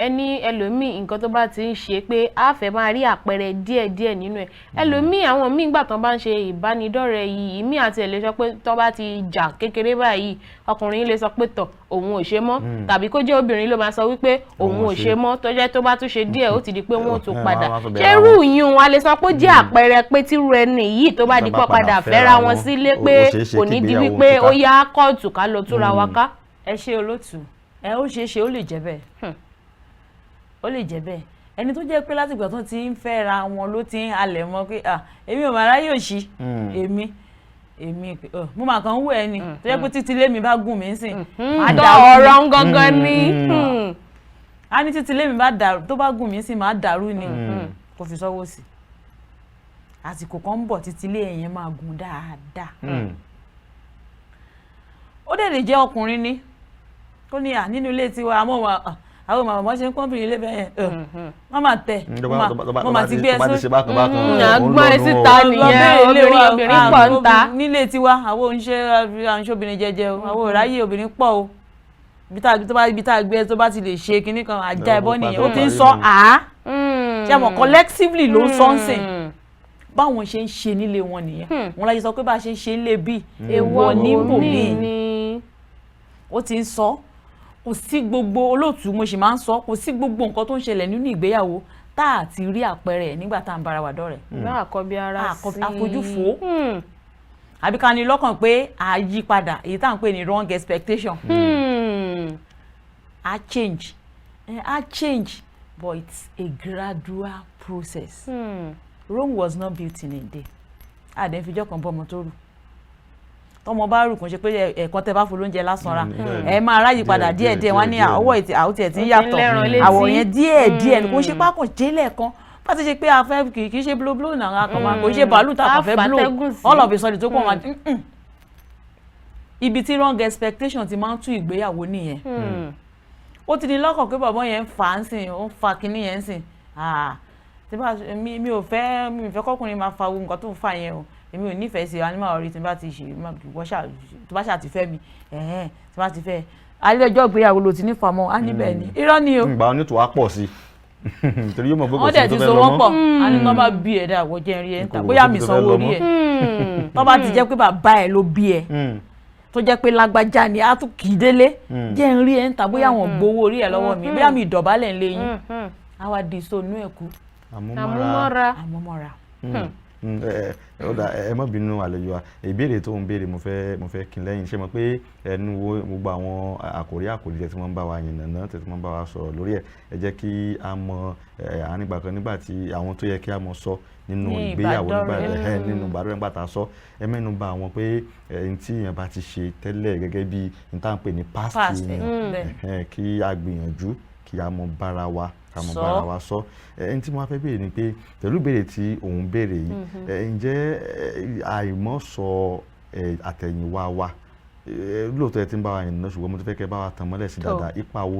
ẹni ẹlòmíì nǹkan tó bá ti ń ṣe pé a fẹ́ máa rí àpẹẹrẹ díẹ̀díẹ̀ nínú ẹ̀ ẹlòmíì àwọn míì gbà tán bá ń ṣe ìbánidọ́rẹ̀ẹ́ yìí ìmíì àti ẹ̀ lè sọ pé tán bá ti jà kékeré báyìí ọkùnrin lè sọ pé tọ̀ òun ò ṣe mọ́ tàbí kó jẹ́ obìnrin ló máa sọ wípé òun ò ṣe mọ́ tó jẹ́ tó bá tún ṣe díẹ̀ ó ti di pé wọ́n ò tún padà ṣé irú yìí wa lè sọ pé ó jẹ́ àpẹẹrẹ pé tírú ẹni yìí tó bá di pọ̀ padà fẹ́ra wọn sílé pé kò ní di wípé ó yá kóòtù ká lọ túra wa ká. ẹ ṣe olótù ó ṣeé ṣe ó lè jẹ́ bẹ́ẹ̀ ó lè jẹ́ bẹ́ẹ̀ ẹni tó jẹ́ pé látìgbà tó ti ń fẹ́ra wọn ló ti ń halẹ̀ mọ́ pé èmi ò máa ráyè òṣì èmi mo máa kàn ń wò ẹni tó jẹ́ pé títí lémi bá gùn mí sìn máa dàrú ọ̀rọ̀ ń gangan ni a ní títí lémi bá dàrú tó bá gùn mí sìn máa dàrú ni kò fi sọ́wọ́ sí àsìkò kan ń bọ̀ títí lé ẹ̀yẹn máa gùn dáadáa ó dẹ̀ lè jẹ́ ọkùnrin ni tó ní nínú ilé tiwa àwọn màmá ṣe ń pọ́nbìnrin ilé bẹ́ẹ̀ wọ́n máa tẹ̀ wọ́n máa ti gbé ẹ sórí àgbọ̀n ẹ síta nìyẹn obìnrin pọ̀ ń ta nílé tiwa àwọn oníṣẹ́ obìnrin jẹjẹ o àwọn òráyè obìnrin pọ̀ o ibi tá a gbé tó bá ti lè ṣe kinní kan ajá ẹbọ nìyẹn ó ti ń sọ ṣe mọ̀ collectively ló ń sọ ń sìn báwọn ṣe ń ṣe nílé wọn nìyẹn wọn láyé sọ pé bá a ṣe ń ṣe nílé bíi èèwọ̀ níbòmíì ó ti ń sọ kò sí gbogbo olóòtú mo sì máa ń sọ kò sí gbogbo nǹkan tó ń ṣẹlẹ̀ nínú ìgbéyàwó tá a ti rí àpẹẹrẹ ẹ̀ nígbà tá à ń bára wa dọ́rẹ̀ẹ́. bá àkọ́bí ara sí àfojúfò àbí ká ní lọ́kàn pé a yí padà èyí tá à ń pè ní wrong expectation. a change but it's a gradual process. Rome was not built in a day. àdé fìjọ́ kan bọ́ ọmọ tó rù tọmọ bá rù kún ṣe pé ẹ̀kan tẹ bá fún lóúnjẹ lásán ra ẹ máa ráyè padà díẹ̀díẹ̀ wọ́n ní ọwọ́ àwòtí ẹ̀ tí ń yàtọ̀ àwọ̀ yẹn díẹ̀díẹ̀ ni kò ṣe pákó jẹ́lẹ̀ kan bá ti ṣe pé a fẹ́ kì í ṣe blow náà a kàn máa kò ṣe bàálù tá a kàn fẹ́ blow all of a sudden tó pọ̀ máa ibi tí wrong expectation ti máa ń tú ìgbéyàwó nìyẹn ó ti di lọ́kàn pé bàbá yẹn ń fà á ń sìn ó ń fa kinní yẹn ń sìn mi ò fẹ́ kọ́kùnrin máa fa nǹkan tó ń fà yẹn o èmi ò nífẹ̀ẹ́ sí animal orí tí n bá ti ṣe tó bá ṣáà ti fẹ́ mi tí bá ti fẹ́ alẹ́jọ́ ìgbéyàwó ló ti ní fàmọ́ á níbẹ̀ ni irọ́ ni o. ìgbà oní tó wá pọ̀ sí i torí yóò mọ̀ pé kò sí tó fẹ́ lọ́mọ́. wọ́n dẹ̀ ti so wọ́n pọ̀ á ní tọ́ bá bí ẹ̀ dà wọ́n jẹ́ rí ẹ̀ ń ta bóyá mi sanwó orí ẹ̀ tọ́ bá ti jẹ́ pé bàbá ẹ̀ ló bí ẹ̀ tó jẹ́ pé lágbájá ni á tún kì í délé jẹ́ ń rí ẹ̀ ń ta bóyá wọ́n gbowó orí ẹ̀ lọ́wọ́ mi bóyá mi ìdọ̀bálẹ̀ ń lé yín á wá di sonú ẹ̀kú àmúmọ́ra. ẹ má bínú àlejò wa ìbéèrè tó ń béèrè mo fẹ́ kí n lẹ́yìn ṣe mọ̀ pé ẹnu wo gbogbo àwọn àkòrí tẹ̀ tí wọ́n ń bá wa yànnàná tẹ̀ tí wọ́n ń bá wa sọ̀rọ̀ lórí ẹ̀ ẹ jẹ́ kí a mọ ànígbà kan nígbà tí àwọn tó yẹ kí a mọ sọ nínú ìgbéyàwó nínú ìbádọ́rẹ̀ẹ́ nígbà tá a sọ ẹ mẹ́nu bà àwọn pé ẹni tí èèyàn bá ti ṣe tẹ́lẹ̀ gẹ́gẹ́ bí n tá à ń pè ní past èèyàn kí a gbìyànjú kí a mọ bára wa kàmọ́ bára wa sọ ẹni tí mo fẹ́ béèrè ni pé pẹ̀lú béèrè tí òun béèrè yìí ǹjẹ́ àìmọ̀ sọ àtẹ̀yìnwá wa lóòótọ́ ẹ ti ń bá wa yẹn náà ṣùgbọ́n mo ti fẹ́ kẹ́ bá wa tàn mọ́lẹ̀ sí dáadáa ipa wo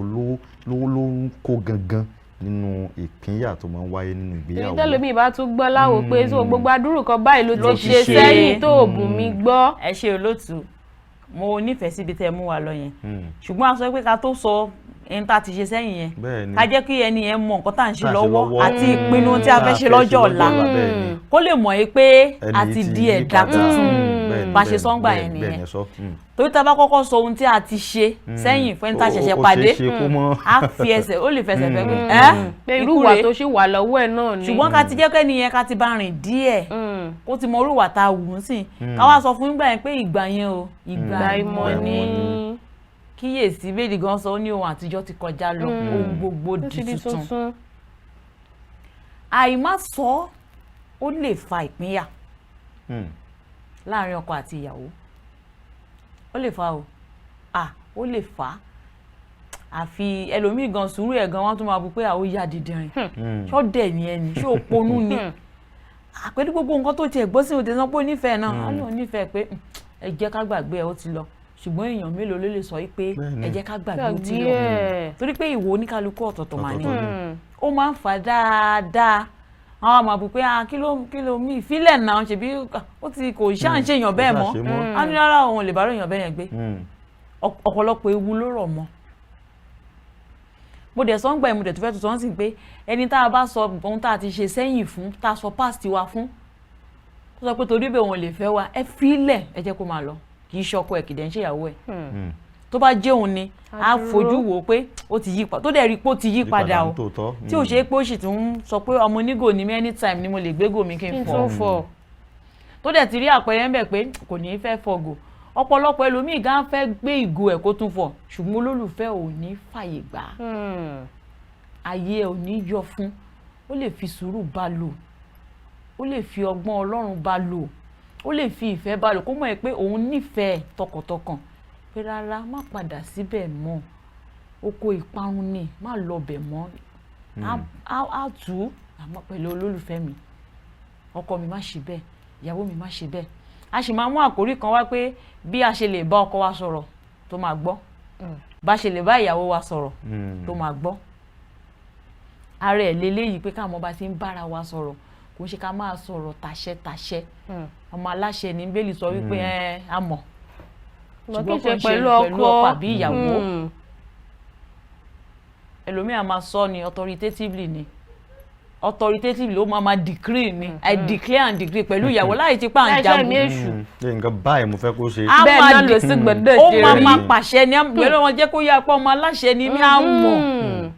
ló ń kó gangan nínú ìpínyà tó máa ń wáyé nínú ìgbéyàwó. ìdẹ́lómi ìbá tún gbọ́ láwo pé so gbogbo adúrú kan báyìí ló ti ṣe sẹ́yìn tó bùn mí gbọ́. ẹ ṣe olóòtú mo nífẹ̀ẹ́ síbi tẹ́ ẹ mú wa lọ yẹn ṣùgbọ́n a sọ pé ká tó sọ ẹni tá a ti ṣe sẹ́yìn yẹn ká jẹ́ kí ẹni yẹn mọ nǹkan tá à ń ṣe lọ́wọ́ àti ìpinnu tí a fẹ́ ṣe lọ́jọ́ ọ̀la kó lè mọ̀ pé a ti di ẹ̀dá tuntun bá ṣe sọ́ngbà yẹn nìyẹn torí tá a bá kọ́kọ́ sọ ohun tí a ti ṣe sẹ́yìn fún ẹni tá a ṣẹ̀ṣẹ̀ pàdé á fi ẹsẹ̀ ó lè fẹsẹ̀ fẹ́ pé irú ìwà tó ṣì wà lọ́wọ́ ẹ̀ náà ni ṣùgbọ́n ká ti jẹ́ kẹ́ni yẹn ká ti bá rìn díẹ̀ kó ti mọ irú ìwà tá a wù ú sìn ká wá sọ fún ìgbà yẹn pé ìgbà yẹn o ìgbà ìmọ̀ ni kíyèsí bẹ́ẹ̀ni gan sọ ó ní ohun àtijọ́ ti kọjá lọ ohun gbogbo di tuntun àìmá sọ ó lè fa ìpínyà láàrin ọkọ àti ìyàwó ó lè fa ó lè fa àfi ẹlòmíì gan sùúrù ẹ̀ gan wọ́n tún máa bu pé àwọn ìyá dídìrín ṣó dẹ̀ ni ẹni ṣó ponú ni àpẹẹrẹ gbogbo nǹkan tó tiẹ̀ gbọ́ sí òde náà pé onífẹ̀ẹ́ náà á lóun nífẹ̀ẹ́ pé ẹ jẹ́ ká gbàgbé ẹ ó ti lọ ṣùgbọ́n èèyàn mélòó ló lè sọ pé ẹ jẹ́ ká gbàgbé ó ti lọ torí pé ìwò oníkálukú ọ̀tọ̀ọ̀tọ̀ mà ní ó máa ń fà dáadáa àwọn àmọ̀ àbù pé kí ló mí ìfilẹ̀ náà ṣèbí ó ti kò ṣáà ń ṣe èèyàn bẹ́ẹ̀ mọ́ á ní rárá òun lè bá èèyàn bẹ́ẹ̀ yẹn gbé ọ̀pọ̀lọpọ̀ ewu ló rọ̀ mọ́. mo dẹ̀ sọ ń gbà ìmúdẹ̀ tó fẹ́ tó sọ ń sìn pé ẹni tá a bá sọ ohun tá a ti ṣe sẹ́yìn fún tá a sọ past wa fún tó sọ pé torí bẹ́ẹ̀ wọn lè fẹ́ wa ẹ fílẹ̀ ẹ jẹ́ kó máa lọ kì í ṣọkọ ẹ̀ kì í dẹ̀ ń ṣèyàwó ẹ̀ tó bá jẹ́ òun ni a fojú wò ó pé ó ti yí padà tó dẹ̀ rí pé ó ti yí padà o tí ò ṣe pé ó sì tún sọ pé ọmọ onígò ni mí anytime ni mo lè gbégò mi kí n fọ tó dẹ̀ ti rí àpẹẹrẹ ń bẹ̀ pé kò ní í fẹ́ fọgò ọ̀pọ̀lọpọ̀ ẹlòmíì gan fẹ́ gbé ìgò ẹ̀ kó tún fọ̀ ṣùgbọ́n olólùfẹ́ ò ní fàyè gbà ayé ò ní yọ fún ó lè fi sùúrù bá lò ó lè fi ọgbọ́n Ọlọ́run bá lò ó lè fi ìfẹ́ bá lò kó mọ̀ ẹ́ pé òun nífẹ̀ẹ́ tọkàntọkàn pé rárá má padà síbẹ̀ mọ́ oko ìparun ni má lọ bẹ̀ mọ́ á tù ú àmọ́ pẹ̀lú olólùfẹ́ mi ọkọ mi má ṣe bẹ́ẹ̀ ìyàwó mi má ṣe bẹ́ẹ̀ a sì máa mú àkórí kan wá pé bí a ṣe lè bá ọkọ wa sọ̀rọ̀ tó máa gbọ́ bá ṣe lè bá ìyàwó wa sọ̀rọ̀ tó máa gbọ́ ara ẹ̀ lélẹ́yìí pé káwọn bá ti ń bára wa sọ̀rọ̀ kò ń ṣe ká máa sọ̀rọ̀ tàṣẹ ọmọ aláṣẹ ní bẹ́ẹ̀lì sọ wípé a mọ̀ ṣùgbọ́n kò ń ṣe pẹ̀lú ọkọ àbí ìyàwó ẹlòmíà máa sọ ni authoritatively ló máa decree ni I declare and decree pẹ̀lú ìyàwó láì ti pa àǹjagun nǹkan báyìí mo fẹ́ kó ṣe bẹ́ẹ̀ náà lọ sí gbọ́dọ̀ ó máa pàṣẹ ní pẹ̀lú wọn jẹ́ kó yá pé ọmọ aláṣẹ ni mí á mọ̀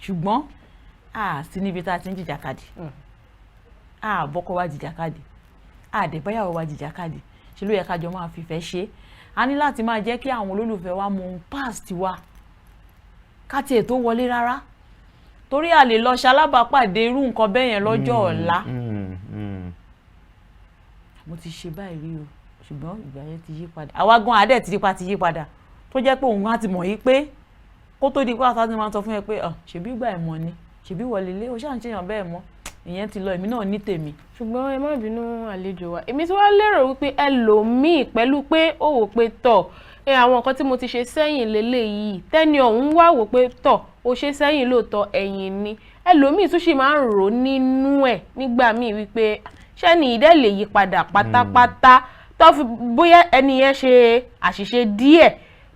ṣùgbọ́n sí níbi tá a ti ń jìjàkadì bọ́kọ wa jìjàkadì àdẹ̀báyàwó wa jìjàkadì ṣe ló yẹ ká jọ máa fìfẹ́ ṣe a ní láti máa jẹ́ kí àwọn olólùfẹ́ wa mọ ohun past wa ká tiẹ̀ tó wọlé rárá torí a lè lọ ṣalábàápàdé irú nǹkan bẹ́ẹ̀ yẹn lọ́jọ́ ọ̀la mo ti ṣe báyìí rí o ṣùgbọ́n ìgbà yẹn ti yí padà àwa gan adẹ̀ ti yí padà tó jẹ́ pé òun á ti mọ̀ yí pé kó tó di pé àtàtì máa ń sọ fún yẹn pé ṣèbí ìgbà ẹ̀ mọ̀ ni ṣèbí wọlé lé o ṣáà ń ṣèyàn bẹ́ẹ̀ mọ́ ìyẹn ti lọ èmi náà ní tèmi. ṣùgbọ́n ẹ má bínú àlejò wa èmi tí wọ́n lérò wípé ẹlòmíì pẹ̀lú pé ó wò pé tọ̀ àwọn nǹkan tí mo ti ṣe sẹ́yìn lélẹ́yìí tẹ́ni ọ̀hún wá wò pé tọ̀ ó ṣe sẹ́yìn lóòótọ́ ẹ̀yìn ni ẹlòmíì tún sì máa ń rò nínú ẹ̀ nígbà míì wípé ṣẹ́ni ìdẹ́ lè yí padà pátápátá tó fi bóyá ẹni yẹn ṣe àṣìṣe díẹ̀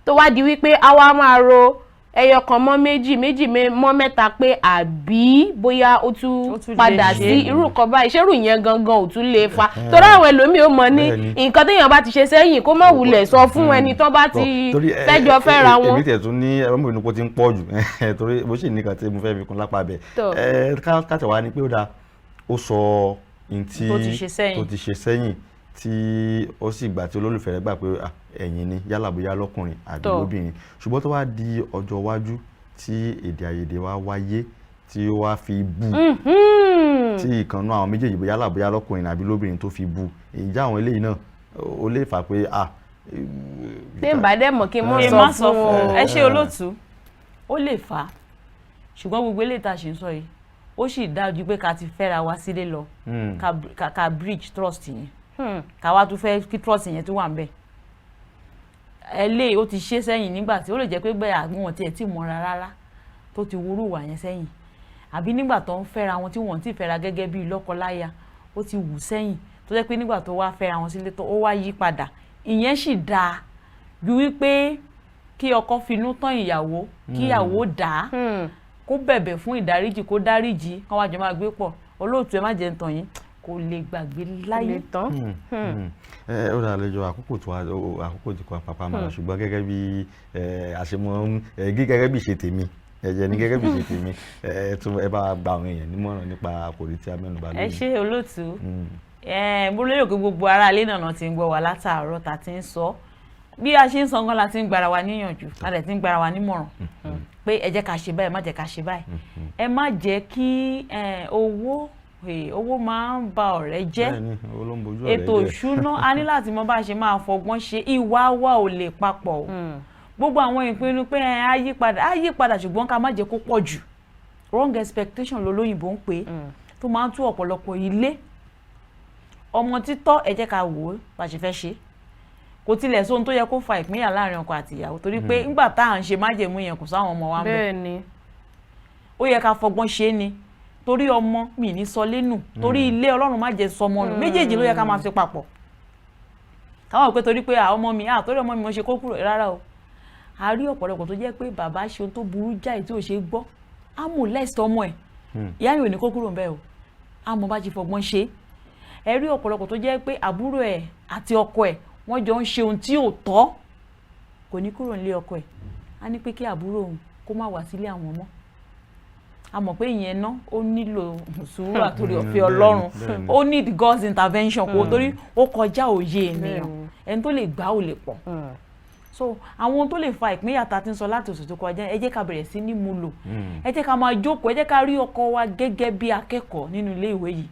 tó wá di wípé àwa máa ro ẹyọ kan mọ́ méjì mọ́ mẹ́ta pé àbí bóyá ó tún padà sí irú kan báyìí ṣérù yẹn gangan ò tún lè fa torí àwọn ẹlòmíì ó mọ ní nǹkan téèyàn bá ti ṣe sẹ́yìn kó má wulẹ̀ sọ fún ẹni tó bá ti fẹ́jọ́ fẹ́ra wọn. èmi tẹ̀ tún ní ẹ̀rọ mọ̀ nípo tí ń pọ̀ jù torí bó sì nìkan tí mo fẹ́ fi kún lápá bẹ̀ káàtà wá ní pé ó dáa ó sọ ntí tó ti ṣe sẹ́yìn tí ó sì gbà tí olólùfẹ́ rẹ̀ gbà pé ẹ̀yin ni yálà bóyá lọ́kùnrin àbí lóbìnrin ṣùgbọ́n tó wá di ọjọ́ iwájú tí èdè àìyedè wa wáyé tí ó wá fi bú tí ìkànnú àwọn méjèèjì bóyá yálà bóyá lọ́kùnrin àbí lóbìnrin tó fi bú ìjà àwọn eléyìí náà ó lè fà pé tí n bá dẹ̀ mọ̀ kí n mọ̀ sọ fún ẹ ṣe olóòtú ó lè fà á ṣùgbọ́n gbogbo eléyìí tá a ṣe ń sọ yìí ó sì dájú pé ká ti fẹ́ra wa sílé lọ ká bridge trust yẹn ká wá tún fẹ́ kí trust yẹn tún wà ń bẹ̀ ẹlẹ́yìí ó ti ṣe sẹ́yìn nígbà tí ó lè jẹ́ pé bẹ́ẹ̀ àwọn tiẹ̀ tí mọ́ra rárá tó ti wúrú wà yẹn sẹ́yìn àbí nígbà tó ń fẹ́ra wọn tí wọ́n ti fẹ́ra gẹ́gẹ́ bí lọ́kọláya ó ti wù sẹ́yìn tó jẹ́ pé nígbà tó wá fẹ́ra wọn sílé tó ó wá yí padà ìyẹn sì dáa ju wípé kí ọkọ finú tán ìyàwó kí ìyàwó dá kó bẹ̀bẹ̀ fún ìdáríjì kó dáríjì kán wá jọ máa gbé pọ̀ olóòtú ẹ má jẹ́ ń tàn yín kò lè gbàgbé láyé tán. ó dà lẹ́jọ́ àkókò tí kò àpapà máa ṣùgbọ́n gẹ́gẹ́ bí àṣemọ́ gẹ́gẹ́ bí ṣe tèmi ẹ̀jẹ̀ ní gẹ́gẹ́ bí ṣe tèmi ẹ bá gba àwọn èèyàn nímọ̀ràn nípa àkòrí tí a mẹ́nubà lónìí. ẹ ṣe olóòtú mo lérò pé gbogbo ará ilé náà ti ń gbọ́ wa látàárọ̀ tá ti ń sọ bí a ṣe ń sọ gan la ti ń gbára wa níyànjú a dẹ̀ ti ń gbára wa nímọ̀ràn pé ẹ jẹ́ ká ṣe báyìí má jẹ́ ká ṣe báyìí ẹ má jẹ́ kí owó máa ń ba ọ̀rẹ́ jẹ́ ètò ìṣúná a ní láti mọ bá a ṣe máa fọgbọ́n ṣe ìwà wa ò lè papọ̀ o gbogbo àwọn ìpinnu pé á yí padà ṣùgbọ́n ká má jẹ́ kó pọ̀ jù wrong expectation lolóyìnbó ń pè tó máa ń tú ọ̀pọ̀lọpọ̀ ilé ọmọ títọ́ ẹ jẹ́ ká wò ó bá a ṣe fẹ́ ṣe kò tilẹ̀ sóhun tó yẹ kó fa ìpínyà láàrin ọkọ àti ìyàwó torí pé ńgbà tá à ń ṣe májẹ̀mú yẹn kò sáwọn ọmọ wa ń bẹ̀ ó yẹ ká fọgbọ́n ṣe é ni torí ọmọ mi ní sọ lẹ́nu torí ilé ọlọ́run má jẹ́ sọmọ nù méjèèjì ló yẹ ká máa fi papọ̀ káwọn pé torí pé ọmọ mi torí ọmọ mi mo ṣe kó kúrò rárá o. A rí ọ̀pọ̀lọpọ̀ tó jẹ́ pé bàbá ṣe ohun tó burú jáì tí ò ṣe gbọ́ á mú lẹ́sítọ́ ọmọ ẹ̀ ìyá mi ò ní kó kúrò ńbẹ̀ o á mú bá ti fọgbọ́n ṣe. Ẹ rí ọ̀pọ̀lọpọ̀ tó jẹ́ pé àbúrò ẹ̀ àti ọkọ ẹ̀ wọ́n jọ ń ṣe ohun tí ò tọ́ kò ní kúrò nílé ọkọ ẹ̀ á ní pé kí àbúrò òun kó má wá sílé àwọn ọmọ. A mọ̀ pé ìyẹn náà ó nílò sùúrù àtòrí ọ̀fẹ́ Ọlọ́run ó need God's intervention kò torí ó kọjá òye ènìyàn ẹni tó lè gbà ò lè pọ̀. So àwọn tó lè fa ìpínyà tá ti ń sọ láti oṣù tó kọjá ẹ jẹ́ ká bẹ̀rẹ̀ sí ní mú lò ẹ jẹ́ ká máa jókòó ẹ jẹ́ ká rí ọkọ wa gẹ́gẹ́ bí akẹ́kọ̀ọ́ nínú ilé ìwé yìí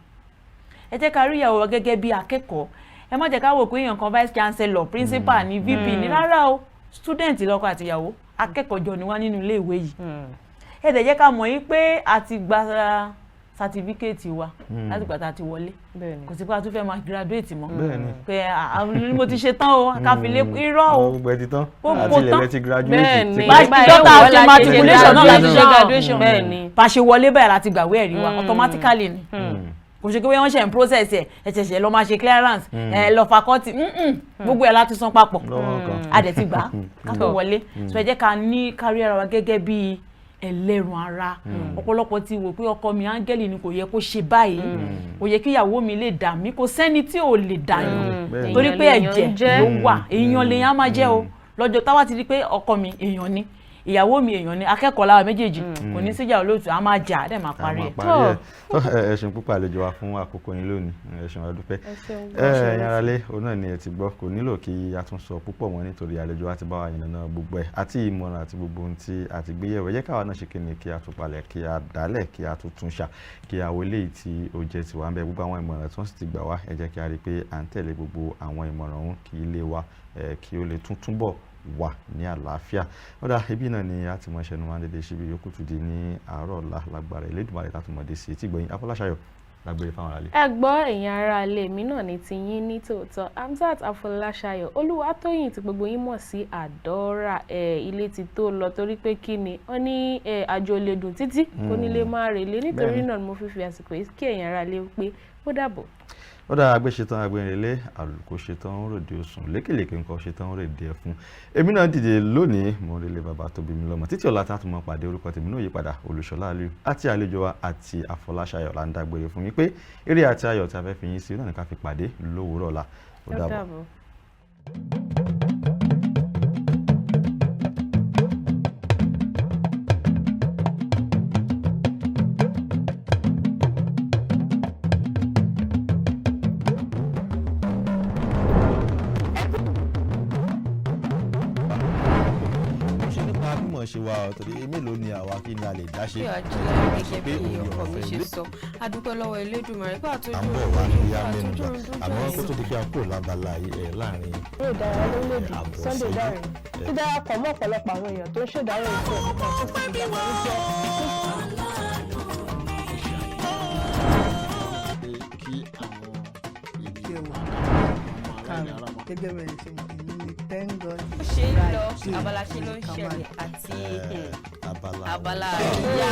ẹ jẹ́ ká rí ìyàwó wa gẹ́gẹ́ bí akẹ́kọ̀ọ́ ẹ má jẹ́ ká wò pé èèyàn kan vice chancellor principal ní VP ní rárá o student lọ́kọ àti ìyàwó akẹ́kọ̀ọ́ jọ ni wá nínú ilé ìwé yìí ẹ dẹ̀ jẹ́ ká mọ̀ yín pé a ti gba certificate wa láti gbà tá a ti wọlé kò sí pé a tún fẹ́ máa graduate mọ́ pé mo ti ṣe tán o ká fi lé irọ́ o gbogbo ẹ ti tán gbogbo tán àti ilẹ̀ ti graduate dọ́tà àti matriculation náà láti ṣe graduation bá ṣe wọlé báyìí láti gbàwé ẹ̀rí wa automatically ni kò ṣe pé wọ́n ṣe ń process ẹ̀ ṣẹ̀ṣẹ̀ lọ máa ṣe clearance lọ faculty gbogbo ẹ̀ láti san papọ̀ a dẹ̀ ti gbà ká tó wọlé so ẹ jẹ́ ká ní kárí ara wa gẹ́gẹ́ bí ẹlẹ́rùn ara ọ̀pọ̀lọpọ̀ ti wò pé ọkọ mi áńgẹ́lì ni kò yẹ kó ṣe báyìí kò yẹ kí ìyàwó mi lè dà mí kò sẹ́ni tí ò lè dàyàn torí pé ẹ̀jẹ̀ ló wà èèyàn lèèyàn máa jẹ́ o lọ́jọ́ táwa ti rí pé ọkọ mi èèyàn ni ìyàwó mi èèyàn ni akẹ́kọ̀ọ́ láwa méjèèjì kò ní síjà olóòtú a máa jà á dẹ̀ máa parí ẹ̀. ẹ ṣeun púpọ̀ àlejò wa fún àkókò yín lónìí ẹ ṣeun adúpẹ́ ẹ̀yin aráalé òun náà ni ẹ ti gbọ́ kò nílò kí a tún sọ púpọ̀ mọ́ nítorí àlejò wa ti bá wa yànnàná gbogbo ẹ̀ àti ìmọ̀ràn àti gbogbo ohun tí a ti gbé yẹ̀wò ẹ jẹ́ káwa náà ṣe kíni kí a tún palẹ̀ kí a dálẹ̀ kí a tún tún ṣà kí a wo eléyìí tí ó jẹ́ tiwa ń bẹ gbogbo àwọn ìmọ̀ràn tí wọ́n sì ti gbà wá ẹ jẹ́ kí a rí i pé à ń tẹ̀lé gbogbo àwọn ìmọ̀ràn ọ̀hún kí ilé wa kí ó lè túnbọ̀ wà ní àlàáfíà ọ̀dà ibi náà ni a ti mọ ṣẹnu máa ń dédé síbi yòókù tún di ní àárọ̀ ọ̀la lágbára Elédùmarè tá a tún mọ̀ dé sí etí ìgbọ̀yìn Afọláṣayọ̀ lágbére fáwọn aráalé. ẹ gbọ́ ẹ̀yin aráalé mi náà ní tiyín ní tòótọ́ Hamzat Afọláṣayọ̀ Olúwatóyìn tí gbogbo yín mọ̀ sí Àdọ́rà ilé ti tó lọ torí pé kí ni wọ́n ní àjò lè dùn títí kó nílé máa relé nítorí náà mo fi àsìkò yìí kí ẹ̀yin aráalé pé ó dàbọ̀. ó dára gbé ṣetán agbẹ́rinlé àlùkò ṣetán ròde òsùn lékèlékè nǹkan ṣetán rèdè ẹ̀fún èmi náà dìde lónìí mo relé bàbá tó bí mi lọ́mọ títí ọ̀la tá a tún mọ pàdé orúkọ tèmi náà yípadà Olúṣọlá Aliyu àti àlejò wa àti Afọláṣayọ̀ là ń dágbére fún yín pé eré àti ayọ̀ tí a fẹ́ fi yín sí náà ní ká fi pàdé lówùúrọ̀ ọ̀la ó dàbọ̀. ṣe wa torí mélòó ni àwa kí ni a lè dá ṣe. bí ọjọ́ gẹ́gẹ́ bí ọkọ mi ṣe sọ a dúpẹ́ lọ́wọ́ Elédùmarè pé àtúntò àmọ́ wà ní ìyá mẹ́nuba àmọ́ kó tó di pé a kúrò lábala láàrin. eré ìdárayá lórílẹ̀‐èdè Sunday Dare dídarapọ̀ mọ́ ọ̀pọ̀lọpọ̀ àwọn èèyàn tó ń ṣèdárò ìfẹ́ nípa tó ti dìgbà wọn jẹ́. kí àwọn ìdílé wa gẹ́gẹ́ bẹ́ẹ̀ ṣe ń kí ní thank God. ó ṣe é lọ abala ṣe ló ń ṣẹlẹ̀ àti abala àríyá.